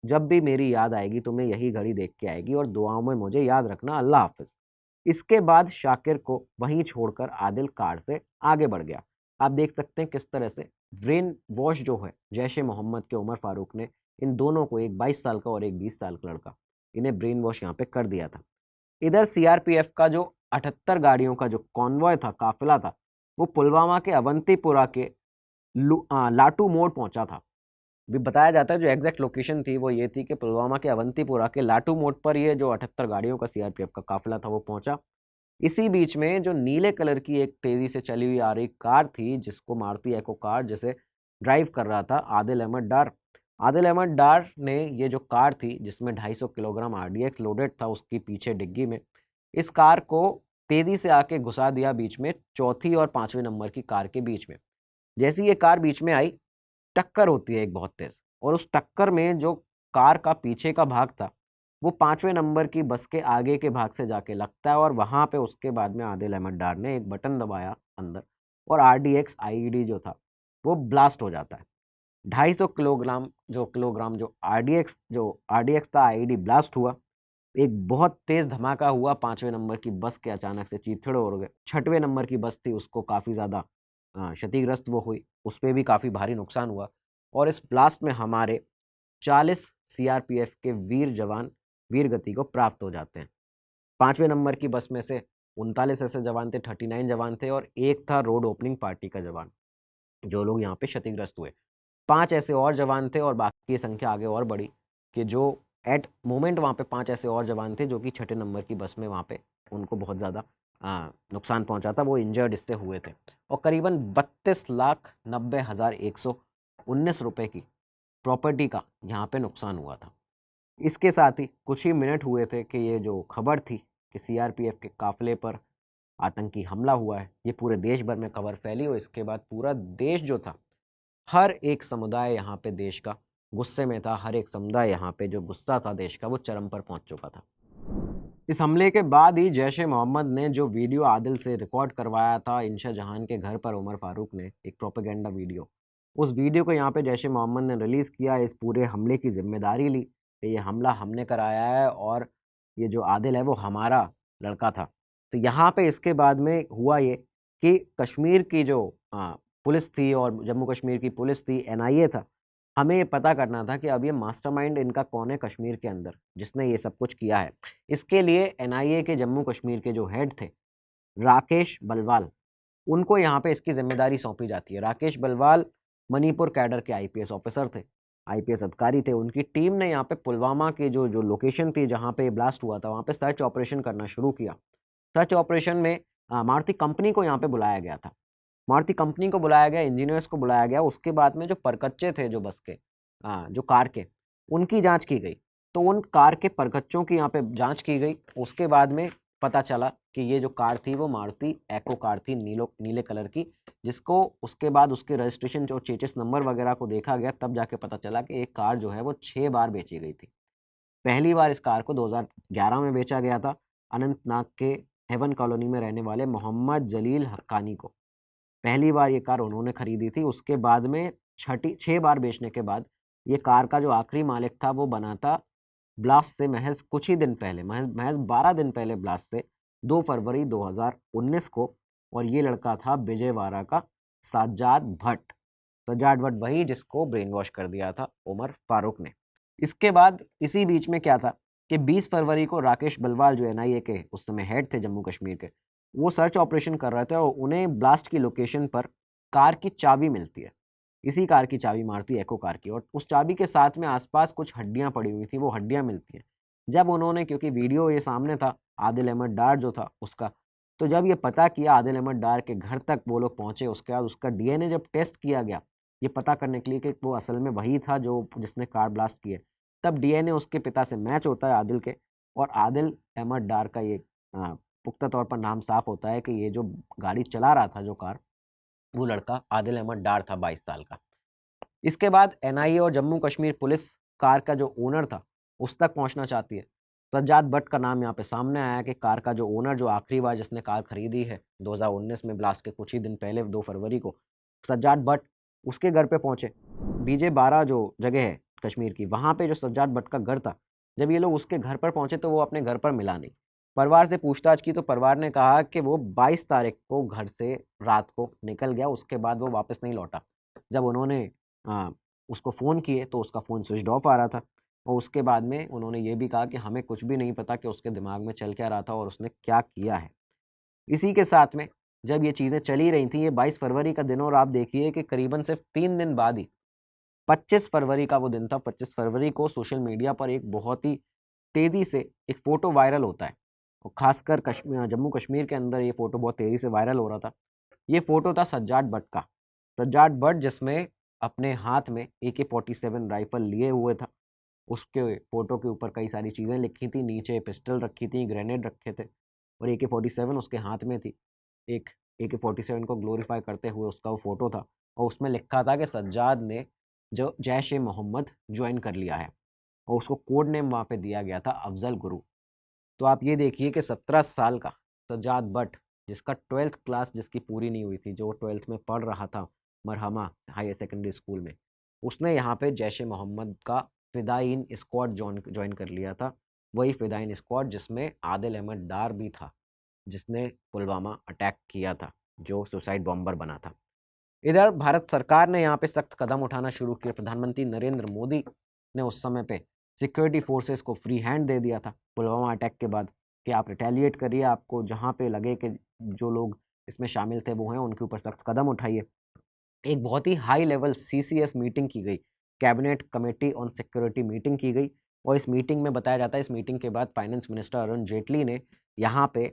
S2: जब भी मेरी याद आएगी तुम्हें यही घड़ी देख के आएगी और दुआओं में मुझे याद रखना, अल्लाह हाफिज। इसके बाद शाकिर को वहीं छोड़कर आदिल कार से आगे बढ़ गया। आप देख सकते हैं किस तरह से ब्रेन वॉश जो है जैश ए मोहम्मद के उमर फारूक ने इन दोनों को, एक 22 साल का और एक 20 साल का लड़का, इन्हें ब्रेन वॉश यहाँ पे कर दिया था। इधर सीआरपीएफ का जो 78 गाड़ियों का जो कॉन्वॉय था, काफिला था, वो पुलवामा के अवंतीपुरा के लाटू मोड़ पहुंचा था। भी बताया जाता है जो एग्जैक्ट लोकेशन थी वो ये थी कि पुलवामा के अवंतीपुरा के लाटू मोड़ पर ये जो 78 गाड़ियों का सीआरपीएफ का काफिला था वो पहुंचा। इसी बीच में जो नीले कलर की एक तेजी से चली हुई आ रही कार थी, जिसको मारुति एको कार, जिसे ड्राइव कर रहा था आदिल अहमद डार। आदिल अहमद डार ने ये जो कार थी जिसमें 250 किलोग्राम आरडीएक्स लोडेड था, उसकी पीछे डिग्गी में इस कार को तेजी से आके घुसा दिया बीच में, चौथी और 5वें नंबर की कार के बीच में। जैसी ये कार बीच में आई, टक्कर होती है एक बहुत तेज, और उस टक्कर में जो कार का पीछे का भाग था वो 5वें नंबर की बस के आगे के भाग से जाके लगता है, और वहां पे उसके बाद में आदिल अहमद डार ने एक बटन दबाया अंदर, और आरडीएक्स आईईडी जो था वो ब्लास्ट हो जाता है। 250 किलोग्राम जो आरडीएक्स था, आईईडी ब्लास्ट हुआ। एक बहुत तेज धमाका हुआ, 5वें नंबर की बस के अचानक से चीथड़े उड़ गए। 6वें नंबर की बस थी, उसको काफ़ी ज़्यादा क्षतिग्रस्त वो हुई, उस पर भी काफ़ी भारी नुकसान हुआ। और इस ब्लास्ट में हमारे 40 सीआरपीएफ के वीर जवान वीर गति को प्राप्त हो जाते हैं। 5वें नंबर की बस में से 39 ऐसे जवान थे, 39 जवान थे, और एक था रोड ओपनिंग पार्टी का जवान, जो लोग यहाँ पे क्षतिग्रस्त हुए। 5 ऐसे और जवान थे और बाकी की संख्या आगे और बढ़ी कि जो एट मोमेंट वहाँ पे 5 ऐसे और जवान थे जो कि 6ठे नंबर की बस में वहाँ पे उनको बहुत ज़्यादा नुकसान पहुँचा था, वो इंजर्ड इससे हुए थे। और करीबन 32,90,119 रुपये की प्रॉपर्टी का यहाँ पे नुकसान हुआ था। इसके साथ ही कुछ ही मिनट हुए थे कि ये जो खबर थी कि सीआरपीएफ के काफिले पर आतंकी हमला हुआ है, ये पूरे देश भर में खबर फैली, और इसके बाद पूरा देश जो था हर एक समुदाय यहाँ पे देश का गुस्से में था, हर एक समुदाय यहाँ पे जो गुस्सा था देश का वो चरम पर पहुंच चुका था। इस हमले के बाद ही जैश-ए-मोहम्मद ने जो वीडियो आदिल से रिकॉर्ड करवाया था इंशा जहान के घर पर उमर फारूक ने, एक प्रोपेगेंडा वीडियो, उस वीडियो को यहाँ पे जैश-ए-मोहम्मद ने रिलीज़ किया, इस पूरे हमले की ज़िम्मेदारी ली कि ये हमला हमने कराया है और ये जो आदिल है वो हमारा लड़का था। तो यहाँ पे इसके बाद में हुआ ये कि कश्मीर की जो पुलिस थी और जम्मू कश्मीर की पुलिस थी, एनआईए था, हमें ये पता करना था कि अब ये मास्टरमाइंड इनका कौन है कश्मीर के अंदर, जिसने ये सब कुछ किया है। इसके लिए एनआईए के जम्मू कश्मीर के जो हेड थे, राकेश बलवाल, उनको यहाँ पे इसकी ज़िम्मेदारी सौंपी जाती है। राकेश बलवाल मणिपुर कैडर के आईपीएस ऑफिसर थे, आईपीएस अधिकारी थे। उनकी टीम ने यहाँ पे पुलवामा की जो लोकेशन थी जहाँ पे ब्लास्ट हुआ था, वहाँ पे सर्च ऑपरेशन करना शुरू किया। सर्च ऑपरेशन में मारुति कंपनी को यहाँ पे बुलाया गया था। मारुति कंपनी को बुलाया गया, इंजीनियर्स को बुलाया गया। उसके बाद में जो परकच्चे थे जो बस के जो कार के, उनकी जाँच की गई। तो उन कार के परकच्चों की यहाँ पे जाँच की गई। उसके बाद में पता चला कि ये जो कार थी वो मारुति एको कार थी नीले कलर की, जिसको उसके बाद उसके रजिस्ट्रेशन जो चेसिस नंबर वगैरह को देखा गया, तब जाके पता चला कि एक कार जो है वो 6 बार बेची गई थी। पहली बार इस कार को 2011 में बेचा गया था अनंतनाग के हेवन कॉलोनी में रहने वाले मोहम्मद जलील हक्कानी को। पहली बार ये कार उन्होंने खरीदी थी। उसके बाद में 6 बार बेचने के बाद ये कार का जो आखिरी मालिक था वो बना था ब्लास्ट से महज़ कुछ ही दिन पहले, महज़ 12 दिन पहले ब्लास्ट से, 2 फरवरी 2019 को, और ये लड़का था विजयवाड़ा का सज्जाद भट्ट। सज्जाद भट्ट वही जिसको ब्रेन वॉश कर दिया था उमर फारूक ने। इसके बाद इसी बीच में क्या था कि 20 फरवरी को राकेश बलवाल जो एनआईए के उस समय हेड थे जम्मू कश्मीर के, वो सर्च ऑपरेशन कर रहे थे और उन्हें ब्लास्ट की लोकेशन पर कार की चाबी मिलती है। इसी कार की चाबी मारुति एको कार की, और उस चाबी के साथ में आसपास कुछ हड्डियां पड़ी हुई थी, वो हड्डियां मिलती हैं। जब उन्होंने, क्योंकि वीडियो ये सामने था आदिल अहमद डार जो था उसका, तो जब ये पता किया आदिल अहमद डार के घर तक वो लोग पहुंचे, उसके बाद उसका डीएनए जब टेस्ट किया गया ये पता करने के लिए कि वो असल में वही था जो जिसने कार ब्लास्ट किए, तब डीएनए उसके पिता से मैच होता है आदिल के, और आदिल अहमद डार का ये पुख्ता तौर पर नाम साफ होता है कि ये जो गाड़ी चला रहा था जो कार, वो लड़का आदिल अहमद डार था 22 साल का। इसके बाद एनआईए और जम्मू कश्मीर पुलिस कार का जो ओनर था उस तक पहुंचना चाहती है। सज्जाद भट्ट का नाम यहाँ पे सामने आया कि कार का जो ओनर, जो आखिरी बार जिसने कार खरीदी है 2019 में ब्लास्ट के कुछ ही दिन पहले 2 फरवरी को, सज्जाद भट्ट उसके घर पे पहुंचे। BJ-12 जो जगह है कश्मीर की, वहाँ पे जो सज्जाद भट्ट का घर था, जब ये लोग उसके घर पर पहुंचे तो वो अपने घर पर मिला नहीं। परिवार से पूछताछ की तो परिवार ने कहा कि वो 22 तारीख को घर से रात को निकल गया, उसके बाद वो वापस नहीं लौटा। जब उन्होंने उसको फ़ोन किए तो उसका फ़ोन स्विच्ड ऑफ आ रहा था, और उसके बाद में उन्होंने ये भी कहा कि हमें कुछ भी नहीं पता कि उसके दिमाग में चल क्या रहा था और उसने क्या किया है। इसी के साथ में जब ये चीज़ें चली रही थी, ये 22 फरवरी का दिन, और आप देखिए कि करीबन सिर्फ 3 दिन बाद ही 25 फरवरी का वो दिन था। 25 फरवरी को सोशल मीडिया पर एक बहुत ही तेज़ी से एक फ़ोटो वायरल होता है, और ख़ासकर जम्मू कश्मीर के अंदर ये फ़ोटो बहुत तेज़ी से वायरल हो रहा था। ये फ़ोटो था सज्जाद भट्ट का। सज्जाद भट्ट जिसमें अपने हाथ में AK-47 राइफ़ल लिए हुए था। उसके फ़ोटो के ऊपर कई सारी चीज़ें लिखी थी, नीचे पिस्टल रखी थी, ग्रेनेड रखे थे, और AK-47 उसके हाथ में थी। एक AK-47 को ग्लोरीफाई करते हुए उसका वो फ़ोटो था, और उसमें लिखा था कि सज्जाद ने जो जैश-ए-मोहम्मद जॉइन कर लिया है, और उसको कोड नेम वहाँ पे दिया गया था अफ़ज़ल गुरु। तो आप ये देखिए कि 17 साल का सज्जाद भट्ट, जिसका 12th क्लास जिसकी पूरी नहीं हुई थी, जो 12th में पढ़ रहा था मरहमा हायर सेकेंडरी स्कूल में, उसने यहाँ पे जैश-ए-मोहम्मद का फ़िदायीन स्क्वाड जॉइन कर लिया था। वही फ़िदायीन स्क्वाड जिसमें आदिल अहमद डार भी था, जिसने पुलवामा अटैक किया था, जो सुसाइड बॉम्बर बना था। इधर भारत सरकार ने यहाँ पे सख्त कदम उठाना शुरू किए। प्रधानमंत्री नरेंद्र मोदी ने उस समय पे सिक्योरिटी फोर्सेस को फ्री हैंड दे दिया था पुलवामा अटैक के बाद, कि आप रिटेलिएट करिए, आपको जहाँ पे लगे कि जो लोग इसमें शामिल थे वो हैं, उनके ऊपर सख्त कदम उठाइए। एक बहुत ही हाई लेवल CCS मीटिंग की गई, cabinet committee on security meeting की गई, और इस मीटिंग में बताया जाता है, इस मीटिंग के बाद फाइनेंस मिनिस्टर अरुण जेटली ने यहाँ पे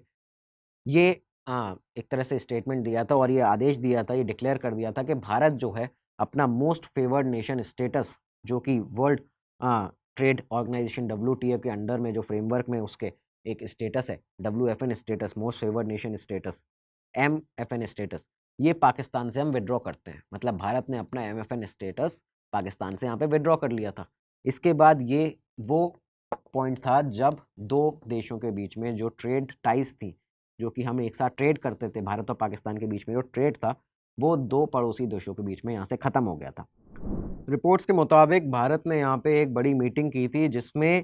S2: ये एक तरह से स्टेटमेंट दिया था, और ये आदेश दिया था, ये डिक्लेयर कर दिया था कि भारत जो है अपना मोस्ट फेवर्ड नेशन स्टेटस, जो कि वर्ल्ड ट्रेड ऑर्गेनाइजेशन WTO के अंडर में जो फ्रेमवर्क में उसके एक स्टेटस है, WFN status, most favoured nation status, MFN status, ये पाकिस्तान से हम विड्रॉ करते हैं। मतलब भारत ने अपना MFN स्टेटस पाकिस्तान से यहाँ पे विड्रॉ कर लिया था। इसके बाद ये वो पॉइंट था जब दो देशों के बीच में जो ट्रेड टाइज थी, जो कि हम एक साथ ट्रेड करते थे, भारत और पाकिस्तान के बीच में जो ट्रेड था वो दो पड़ोसी देशों के बीच में यहाँ से ख़त्म हो गया था। रिपोर्ट्स के मुताबिक भारत ने यहाँ पे एक बड़ी मीटिंग की थी जिसमें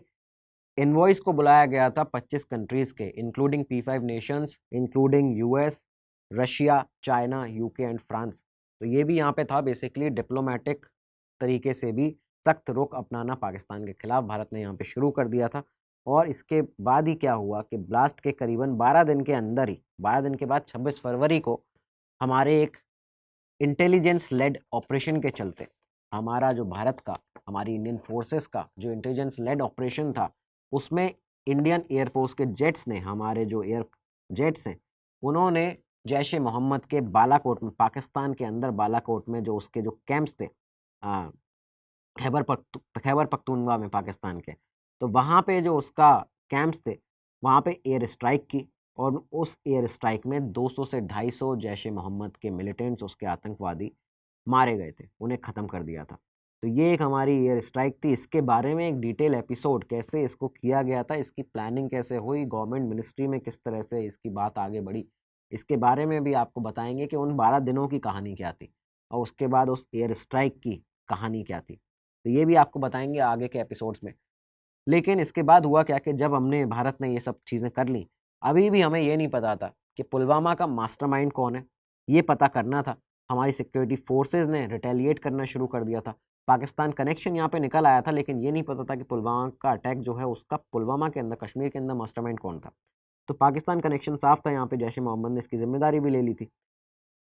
S2: इनवॉइस को बुलाया गया था 25 कंट्रीज़ के, including P5 Nations, including US, Russia, China, UK and France. तो ये भी यहाँ पे था। बेसिकली डिप्लोमेटिक तरीके से भी सख्त रुख अपनाना पाकिस्तान के खिलाफ भारत ने यहाँ पे शुरू कर दिया था। और इसके बाद ही क्या हुआ कि ब्लास्ट के करीबन 12 दिन के अंदर ही, 12 दिन के बाद 26 फरवरी को हमारे एक इंटेलिजेंस लेड ऑपरेशन के चलते हमारा जो भारत का, हमारी इंडियन फोर्सेस का जो इंटेलिजेंस लेड ऑपरेशन था, उसमें इंडियन एयरफोर्स के जेट्स ने, हमारे जो एयर जेट्स हैं, उन्होंने जैश ए मोहम्मद के बालाकोट में, पाकिस्तान के अंदर बालाकोट में जो उसके जो कैंप्स थे खैबर पख्तूनख्वा में पाकिस्तान के, तो वहाँ पे जो उसका कैंप्स थे वहाँ पे एयर स्ट्राइक की और उस एयर स्ट्राइक में 200 से 250 जैश ए मोहम्मद के मिलिटेंट्स, उसके आतंकवादी मारे गए थे, उन्हें ख़त्म कर दिया था। तो ये एक हमारी एयर स्ट्राइक थी। इसके बारे में एक डिटेल एपिसोड, कैसे इसको किया गया था, इसकी प्लानिंग कैसे हुई, गवर्नमेंट मिनिस्ट्री में किस तरह से इसकी बात आगे बढ़ी, इसके बारे में भी आपको बताएंगे कि उन 12 दिनों की कहानी क्या थी और उसके बाद उस एयर स्ट्राइक की कहानी क्या थी। तो ये भी आपको बताएंगे आगे के एपिसोड्स में। लेकिन इसके बाद हुआ क्या कि जब हमने, भारत ने ये सब चीज़ें कर ली, अभी भी हमें ये नहीं पता था कि पुलवामा का मास्टरमाइंड कौन है। ये पता करना था। हमारी सिक्योरिटी फोर्सेस ने रिटेलिएट करना शुरू कर दिया था। पाकिस्तान कनेक्शन यहाँ पे निकल आया था, लेकिन ये नहीं पता था कि पुलवामा का अटैक जो है उसका पुलवामा के अंदर, कश्मीर के अंदर मास्टरमाइंड कौन था। तो पाकिस्तान कनेक्शन साफ था यहाँ पे, जैश ए मोहम्मद ने इसकी जिम्मेदारी भी ले ली थी।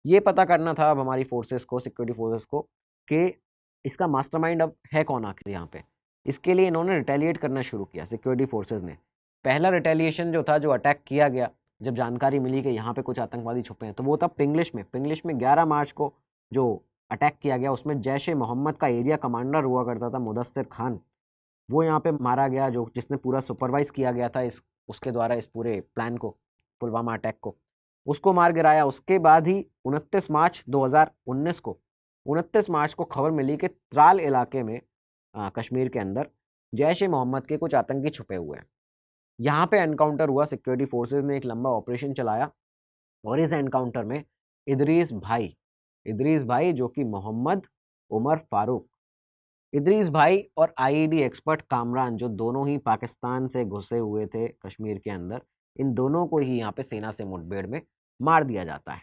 S2: ये पता करना था अब हमारी फोर्सेस को, सिक्योरिटी फोर्सेस को, कि इसका मास्टरमाइंड अब है कौन आखिर यहाँ पे। इसके लिए इन्होंने रिटेलिएट करना शुरू किया सिक्योरिटी फोर्सेस ने। पहला रिटेलिएशन जो था, जो अटैक किया गया, जब जानकारी मिली कि यहाँ पे कुछ आतंकवादी छुपे हैं, तो वो था पिंगलिश में 11 मार्च को जो अटैक किया गया, उसमें जैश ए मोहम्मद का एरिया कमांडर हुआ करता था मुदस्सिर खान, वो यहाँ पे मारा गया, जो जिसने पूरा सुपरवाइज किया गया था इस उसके द्वारा इस पूरे प्लान को, पुलवामा अटैक को, उसको मार गिराया। उसके बाद ही 29 मार्च 2019 को, 29 मार्च को खबर मिली कि त्राल इलाके में कश्मीर के अंदर जैश ए मोहम्मद के कुछ आतंकी छुपे हुए हैं। यहाँ पे एनकाउंटर हुआ, सिक्योरिटी फोर्सेस ने एक लंबा ऑपरेशन चलाया और इस एनकाउंटर में इदरीस भाई जो कि मोहम्मद उमर फारूक, इदरीस भाई और आईईडी एक्सपर्ट कामरान, जो दोनों ही पाकिस्तान से घुसे हुए थे कश्मीर के अंदर, इन दोनों को ही यहाँ पे सेना से मुठभेड़ में मार दिया जाता है।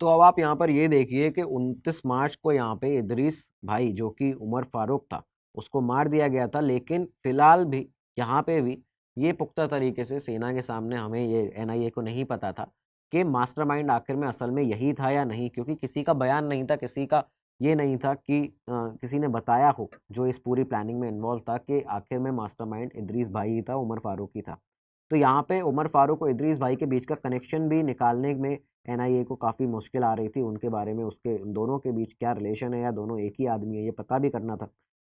S2: तो अब आप यहाँ पर ये देखिए कि 29 मार्च को यहाँ पे इदरीस भाई जो कि उमर फारूक था, उसको मार दिया गया था। लेकिन फिलहाल भी यहाँ पे भी ये पुख्ता तरीके से सेना के सामने, हमें ये एनआईए को नहीं पता था कि मास्टरमाइंड आखिर में असल में यही था या नहीं, क्योंकि किसी का बयान नहीं था, किसी का ये नहीं था कि किसी ने बताया हो जो इस पूरी प्लानिंग में इन्वॉल्व था कि आखिर में मास्टरमाइंड इदरीस भाई ही था, उमर फारूक ही था। तो यहाँ पे उमर फारूक और इदरीस भाई के बीच का कनेक्शन भी निकालने में एनआईए को काफ़ी मुश्किल आ रही थी। उनके बारे में, उसके दोनों के बीच क्या रिलेशन है या दोनों एक ही आदमी है, ये पता भी करना था।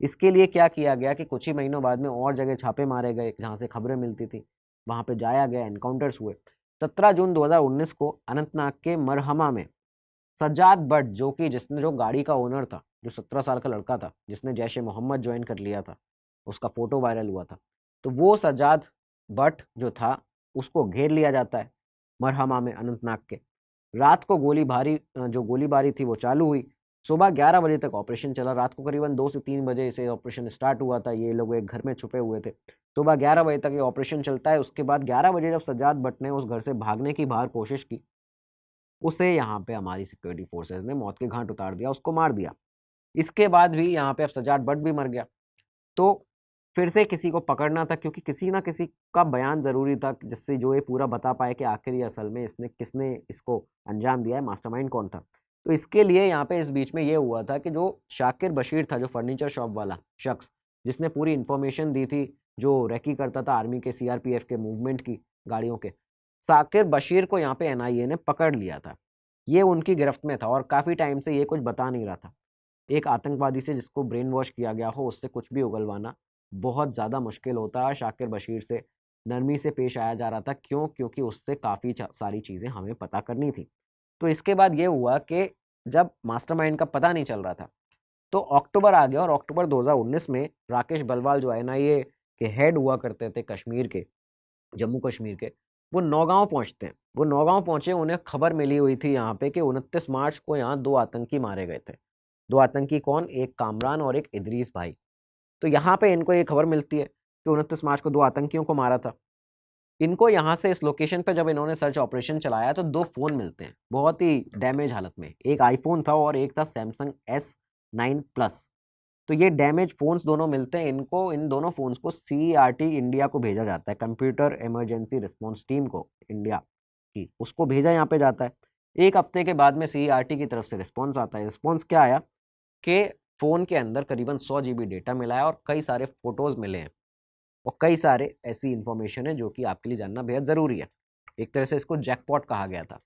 S2: इसके लिए क्या किया गया कि कुछ ही महीनों बाद में और जगह छापे मारे गए जहाँ से खबरें मिलती थी, वहाँ पे जाया गया, एनकाउंटर्स हुए। 17 जून 2019 को अनंतनाग के मरहमा में सज्जाद भट्ट, जो गाड़ी का ओनर था, जो 17 साल का लड़का था जिसने जैश ए मोहम्मद ज्वाइन कर लिया था, उसका फोटो वायरल हुआ था, तो वो सज्जाद भट्ट जो था उसको घेर लिया जाता है मरहमा में, अनंतनाग के। रात को जो गोलीबारी थी वो चालू हुई। सुबह 11 बजे तक ऑपरेशन चला। रात को करीबन 2 से 3 बजे से ऑपरेशन स्टार्ट हुआ था। ये लोग एक घर में छुपे हुए थे। सुबह 11 बजे तक ये ऑपरेशन चलता है। उसके बाद 11 बजे जब सज्जाद भट्ट ने उस घर से भागने की बाहर कोशिश की, उसे यहाँ पे हमारी सिक्योरिटी फोर्सेज ने मौत के घाट उतार दिया, उसको मार दिया। इसके बाद भी यहाँ पे अब सज्जाद भट्ट भी मर गया। तो फिर से किसी को पकड़ना था, क्योंकि किसी ना किसी का बयान ज़रूरी था जिससे जो ये पूरा बता पाए कि आखिर ये असल में किसने इसको अंजाम दिया है, मास्टरमाइंड कौन था। तो इसके लिए यहाँ पे इस बीच में ये हुआ था कि जो शाकिर बशीर था, जो फर्नीचर शॉप वाला शख्स जिसने पूरी इन्फॉर्मेशन दी थी, जो रेकी करता था आर्मी के, सीआरपीएफ के मूवमेंट की गाड़ियों के, शाकिर बशीर को यहाँ पे एनआईए ने पकड़ लिया था। ये उनकी गिरफ्त में था और काफ़ी टाइम से ये कुछ बता नहीं रहा था। एक आतंकवादी से जिसको ब्रेन वॉश किया गया हो, उससे कुछ भी उगलवाना बहुत ज़्यादा मुश्किल होता है। शाकिर बशीर से नरमी से पेश आया जा रहा था। क्यों? क्योंकि उससे काफ़ी सारी चीज़ें हमें पता करनी थी। तो इसके बाद ये हुआ कि जब मास्टरमाइंड का पता नहीं चल रहा था तो अक्टूबर आ गया और अक्टूबर 2019 में राकेश बलवाल जो एनआईए के हेड हुआ करते थे कश्मीर के, जम्मू कश्मीर के, वो नौगांव पहुंचते हैं। वो नौगांव पहुंचे, उन्हें खबर मिली हुई थी यहाँ पे कि 29 मार्च को यहाँ 2 आतंकी मारे गए थे। 2 आतंकी कौन? एक कामरान और एक इदरीस भाई। तो यहाँ पे इनको ये खबर मिलती है कि 29 मार्च को 2 आतंकियों को मारा था। इनको यहाँ से इस लोकेशन पे जब इन्होंने सर्च ऑपरेशन चलाया तो 2 फ़ोन मिलते हैं बहुत ही डैमेज हालत में। एक आईफ़ोन था और एक था सैमसंग S9 प्लस। तो ये डैमेज फ़ोन्स दोनों मिलते हैं। इन दोनों फ़ोन्स को CERT इंडिया को भेजा जाता है, कंप्यूटर इमरजेंसी रिस्पॉन्स टीम को इंडिया की, उसको भेजा यहाँ पे जाता है। 1 हफ्ते के बाद में CERT की तरफ से रिस्पॉन्स आता है। रिस्पॉन्स क्या आया कि फ़ोन के अंदर करीबन 100 GB डेटा मिला है और कई सारे फ़ोटोज़ मिले हैं और कई सारे ऐसी इन्फॉर्मेशन है जो कि आपके लिए जानना बेहद ज़रूरी है। एक तरह से इसको जैकपॉट कहा गया था।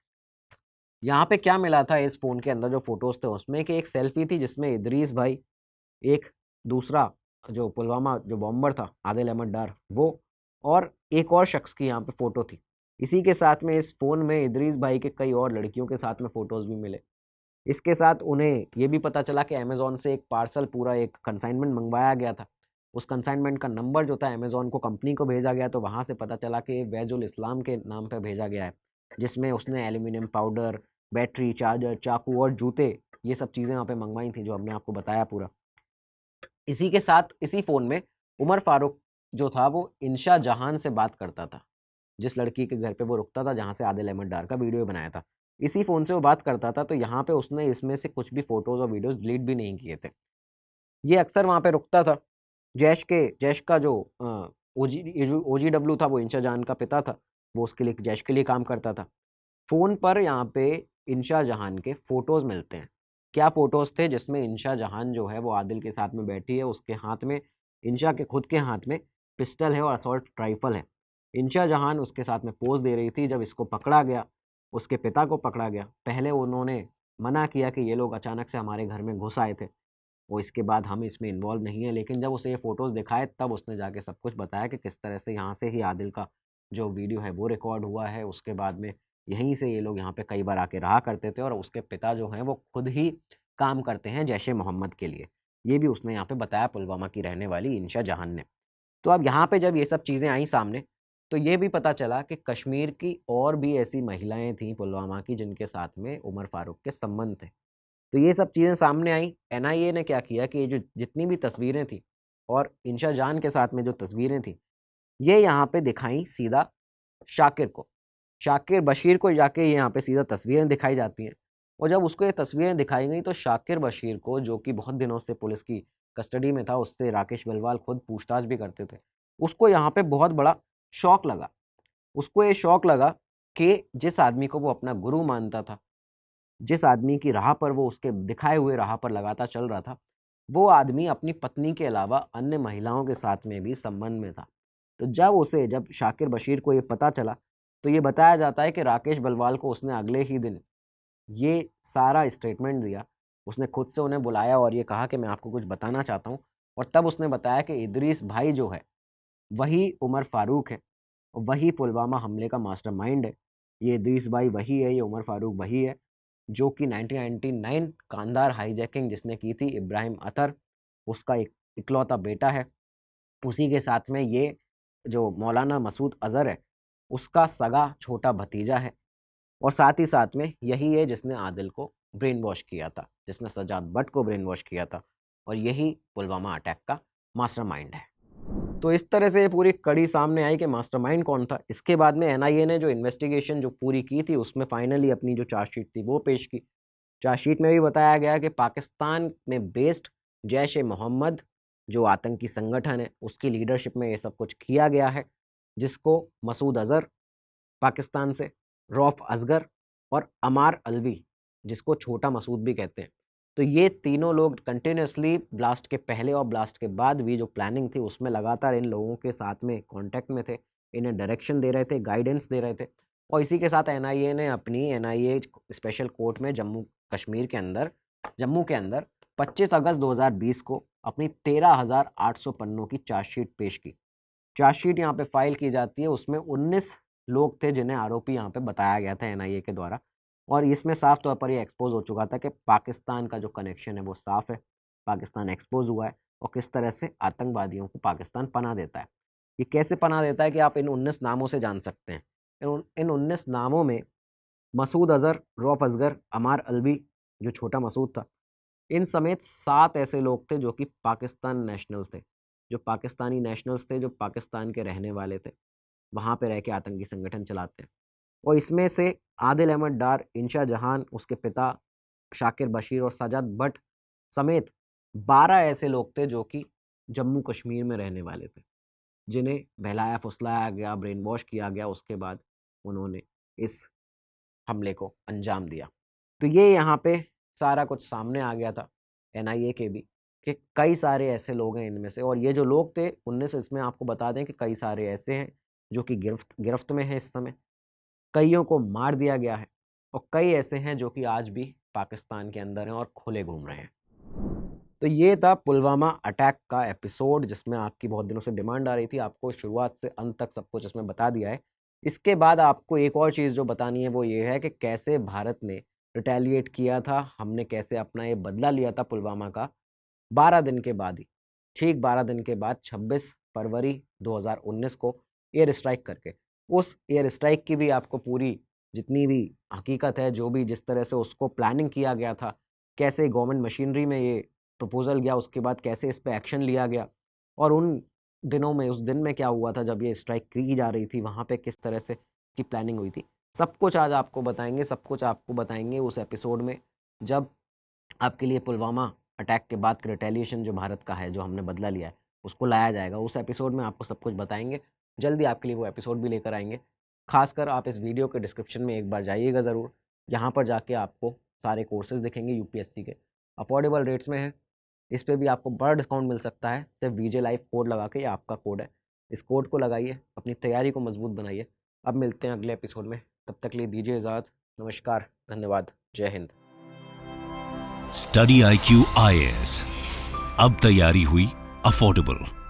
S2: यहाँ पे क्या मिला था इस फ़ोन के अंदर जो फ़ोटोज़ थे उसमें कि एक सेल्फी थी जिसमें इदरीस भाई, एक दूसरा जो पुलवामा जो बॉम्बर था आदिल अहमद डार वो, और एक और शख्स की यहाँ पे फ़ोटो थी। इसी के साथ में इस फ़ोन में इदरीस भाई के कई और लड़कियों के साथ में फ़ोटोज़ भी मिले। इसके साथ उन्हें ये भी पता चला कि अमेज़न से एक पार्सल पूरा एक कंसाइनमेंट मंगवाया गया था। उस कंसाइनमेंट का नंबर जो था अमेज़न को कंपनी को भेजा गया, तो वहाँ से पता चला कि वैजुल इस्लाम के नाम पे भेजा गया है, जिसमें उसने एल्यूमीनियम पाउडर, बैटरी, चार्जर, चाकू और जूते, ये सब चीज़ें वहाँ पे मंगवाई थी जो हमने आपको बताया पूरा। इसी के साथ इसी फ़ोन में उमर फारूक जो था वो इंशा जहान से बात करता था, जिस लड़की के घर पे वो रुकता था जहाँ से आदिल अहमद डार का वीडियो बनाया था। इसी फ़ोन से वो बात करता था, तो यहाँ पे उसने इसमें से कुछ भी फ़ोटोज़ और वीडियोज़ डिलीट भी नहीं किए थे। ये अक्सर वहाँ पे रुकता था। जैश का जो OGW था वो इंशा जहान का पिता था, वो उसके लिए जैश के लिए काम करता था। फ़ोन पर यहाँ पे इंशा जहान के फ़ोटोज़ मिलते हैं। क्या फ़ोटोज़ थे? जिसमें इंशा जहान जो है वो आदिल के साथ में बैठी है, उसके हाथ में, इंशा के खुद के हाथ में पिस्टल है और असॉल्ट राइफ़ल है। इंशा जहान उसके साथ में पोज़ दे रही थी जब इसको पकड़ा गया, उसके पिता को पकड़ा गया। पहले उन्होंने मना किया कि ये लोग अचानक से हमारे घर में घुस आए थे और इसके बाद हम इसमें इन्वॉल्व नहीं है, लेकिन जब उसे ये फ़ोटोज़ दिखाए तब उसने जाके सब कुछ बताया कि किस तरह से यहाँ से ही आदिल का जो वीडियो है वो रिकॉर्ड हुआ है। उसके बाद में यहीं से ये लोग यहाँ पे कई बार आके रहा करते थे और उसके पिता जो हैं वो खुद ही काम करते हैं जैश-ए-मोहम्मद के लिए। ये भी उसने यहाँ पे बताया पुलवामा की रहने वाली इंशा जहान ने। तो अब यहाँ पे जब ये सब चीज़ें आई सामने, तो ये भी पता चला कि कश्मीर की और भी ऐसी महिलाएँ थीं पुलवामा की जिनके साथ में उमर फारूक के संबंध थे। तो ये सब चीज़ें सामने आई। एनआईए ने क्या किया कि ये जो जितनी भी तस्वीरें थी और इंशा जान के साथ में जो तस्वीरें थी, ये यहाँ पे दिखाई सीधा शाकिर को। शाकिर बशीर को जाके यहाँ पे सीधा तस्वीरें दिखाई जाती हैं और जब उसको ये तस्वीरें दिखाई गई तो शाकिर बशीर को, जो कि बहुत दिनों से पुलिस की कस्टडी में था, उससे राकेश बलवाल खुद पूछताछ भी करते थे, उसको यहाँ पे बहुत बड़ा शौक लगा। उसको ये शौक लगा कि जिस आदमी को वो अपना गुरु मानता था, जिस आदमी की राह पर वो उसके दिखाए हुए राह पर लगातार चल रहा था, वो आदमी अपनी पत्नी के अलावा अन्य महिलाओं के साथ में भी संबंध में था। तो जब शाकिर बशीर को ये पता चला, तो ये बताया जाता है कि राकेश बलवाल को उसने अगले ही दिन ये सारा स्टेटमेंट दिया। उसने खुद से उन्हें बुलाया और ये कहा कि मैं आपको कुछ बताना चाहता हूँ, और तब उसने बताया कि इदरीस भाई जो है, वही उमर फारूक है और वही पुलवामा हमले का मास्टरमाइंड है। ये इदरीस भाई वही है, ये उमर फारूक वही है, जो कि 1999 कांधार हाईजैकिंग जिसने की थी, इब्राहिम अतर, उसका एक इकलौता बेटा है। उसी के साथ में ये जो मौलाना मसूद अज़हर है, उसका सगा छोटा भतीजा है और साथ ही साथ में यही है जिसने आदिल को ब्रेन वॉश किया था, जिसने सज्जाद भट्ट को ब्रेन वॉश किया था, और यही पुलवामा अटैक का मास्टरमाइंड है। तो इस तरह से ये पूरी कड़ी सामने आई कि मास्टरमाइंड कौन था। इसके बाद में एनआईए ने जो इन्वेस्टिगेशन जो पूरी की थी, उसमें फाइनली अपनी जो चार्जशीट थी वो पेश की। चार्जशीट में भी बताया गया कि पाकिस्तान में बेस्ड जैश-ए-मोहम्मद जो आतंकी संगठन है, उसकी लीडरशिप में ये सब कुछ किया गया है, जिसको मसूद अज़हर पाकिस्तान से, रौफ असगर और अमार अल्वी, जिसको छोटा मसूद भी कहते हैं। तो ये तीनों लोग कंटिन्यूअसली ब्लास्ट के पहले और ब्लास्ट के बाद भी जो प्लानिंग थी उसमें लगातार इन लोगों के साथ में कॉन्टैक्ट में थे, इन्हें डायरेक्शन दे रहे थे, गाइडेंस दे रहे थे। और इसी के साथ एनआईए ने अपनी एनआईए स्पेशल कोर्ट में जम्मू के अंदर 25 अगस्त 2020 को अपनी 13,800 पन्नों की चार्जशीट पेश की। चार्जशीट यहाँ पे फाइल की जाती है, उसमें 19 लोग थे जिन्हें आरोपी यहाँ पे बताया गया था एनआईए के द्वारा। और इसमें साफ तौर पर ये एक्सपोज हो चुका था कि पाकिस्तान का जो कनेक्शन है वो साफ है, पाकिस्तान एक्सपोज हुआ है और किस तरह से आतंकवादियों को पाकिस्तान पनाह देता है। ये कैसे पनाह देता है कि आप इन 19 नामों से जान सकते हैं। इन 19 नामों में मसूद अज़हर, रऊफ़ असगर, अमार अल्वी जो छोटा मसूद था, इन समेत 7 ऐसे लोग थे जो कि पाकिस्तान नेशनल थे, जो पाकिस्तानी नेशनल्स थे, जो पाकिस्तान के रहने वाले थे, वहाँ पे रह के आतंकी संगठन चलाते हैं। और इसमें से आदिल अहमद डार, इंशा जहान, उसके पिता शाकिर बशीर और सजाद भट्ट समेत 12 ऐसे लोग थे जो कि जम्मू कश्मीर में रहने वाले थे, जिन्हें बहलाया फुसलाया गया, ब्रेन वॉश किया गया, उसके बाद उन्होंने इस हमले को अंजाम दिया। तो ये यहाँ पे सारा कुछ सामने आ गया था एनआईए के भी कि कई सारे ऐसे लोग हैं इनमें से, और ये जो लोग थे 19 इसमें आपको बता दें कि कई सारे ऐसे हैं जो कि गिरफ्त में हैं इस समय, कईयों को मार दिया गया है और कई ऐसे हैं जो कि आज भी पाकिस्तान के अंदर हैं और खुले घूम रहे हैं। तो ये था पुलवामा अटैक का एपिसोड जिसमें आपकी बहुत दिनों से डिमांड आ रही थी। आपको शुरुआत से अंत तक सब कुछ इसमें बता दिया है। इसके बाद आपको एक और चीज़ जो बतानी है वो ये है कि कैसे भारत ने रिटेलिएट किया था, हमने कैसे अपना ये बदला लिया था पुलवामा का 12 दिन के बाद ही, ठीक 12 दिन के बाद 26 फरवरी 2019 को एयर स्ट्राइक करके। उस एयर स्ट्राइक की भी आपको पूरी जितनी भी हकीकत है, जो भी जिस तरह से उसको प्लानिंग किया गया था, कैसे गवर्नमेंट मशीनरी में ये प्रपोज़ल गया, उसके बाद कैसे इस पे एक्शन लिया गया और उन दिनों में उस दिन में क्या हुआ था जब ये स्ट्राइक की जा रही थी, वहाँ पे किस तरह से की प्लानिंग हुई थी, सब कुछ आज आपको बताएंगे। सब कुछ आपको बताएंगे उस एपिसोड में जब आपके लिए पुलवामा अटैक के बाद रिटेलिएशन जो भारत का है, जो हमने बदला लिया है, उसको लाया जाएगा। उस एपिसोड में आपको सब कुछ बताएंगे। जल्दी आपके लिए वो एपिसोड भी लेकर आएंगे। खासकर आप इस वीडियो के डिस्क्रिप्शन में एक बार जाइएगा ज़रूर। यहाँ पर जाके आपको सारे कोर्सेज दिखेंगे यूपीएससी के, अफोर्डेबल रेट्स में है। इस पे भी आपको बड़ा डिस्काउंट मिल सकता है सिर्फ वीजे लाइफ कोड लगा के। ये आपका कोड है, इस कोड को लगाइए, अपनी तैयारी को मजबूत बनाइए। अब मिलते हैं अगले एपिसोड में, तब तक के लिए दीजिए इजाज़त। नमस्कार, धन्यवाद, जय हिंद।
S1: स्टडी IQ IAS, अब तैयारी हुई अफोर्डेबल।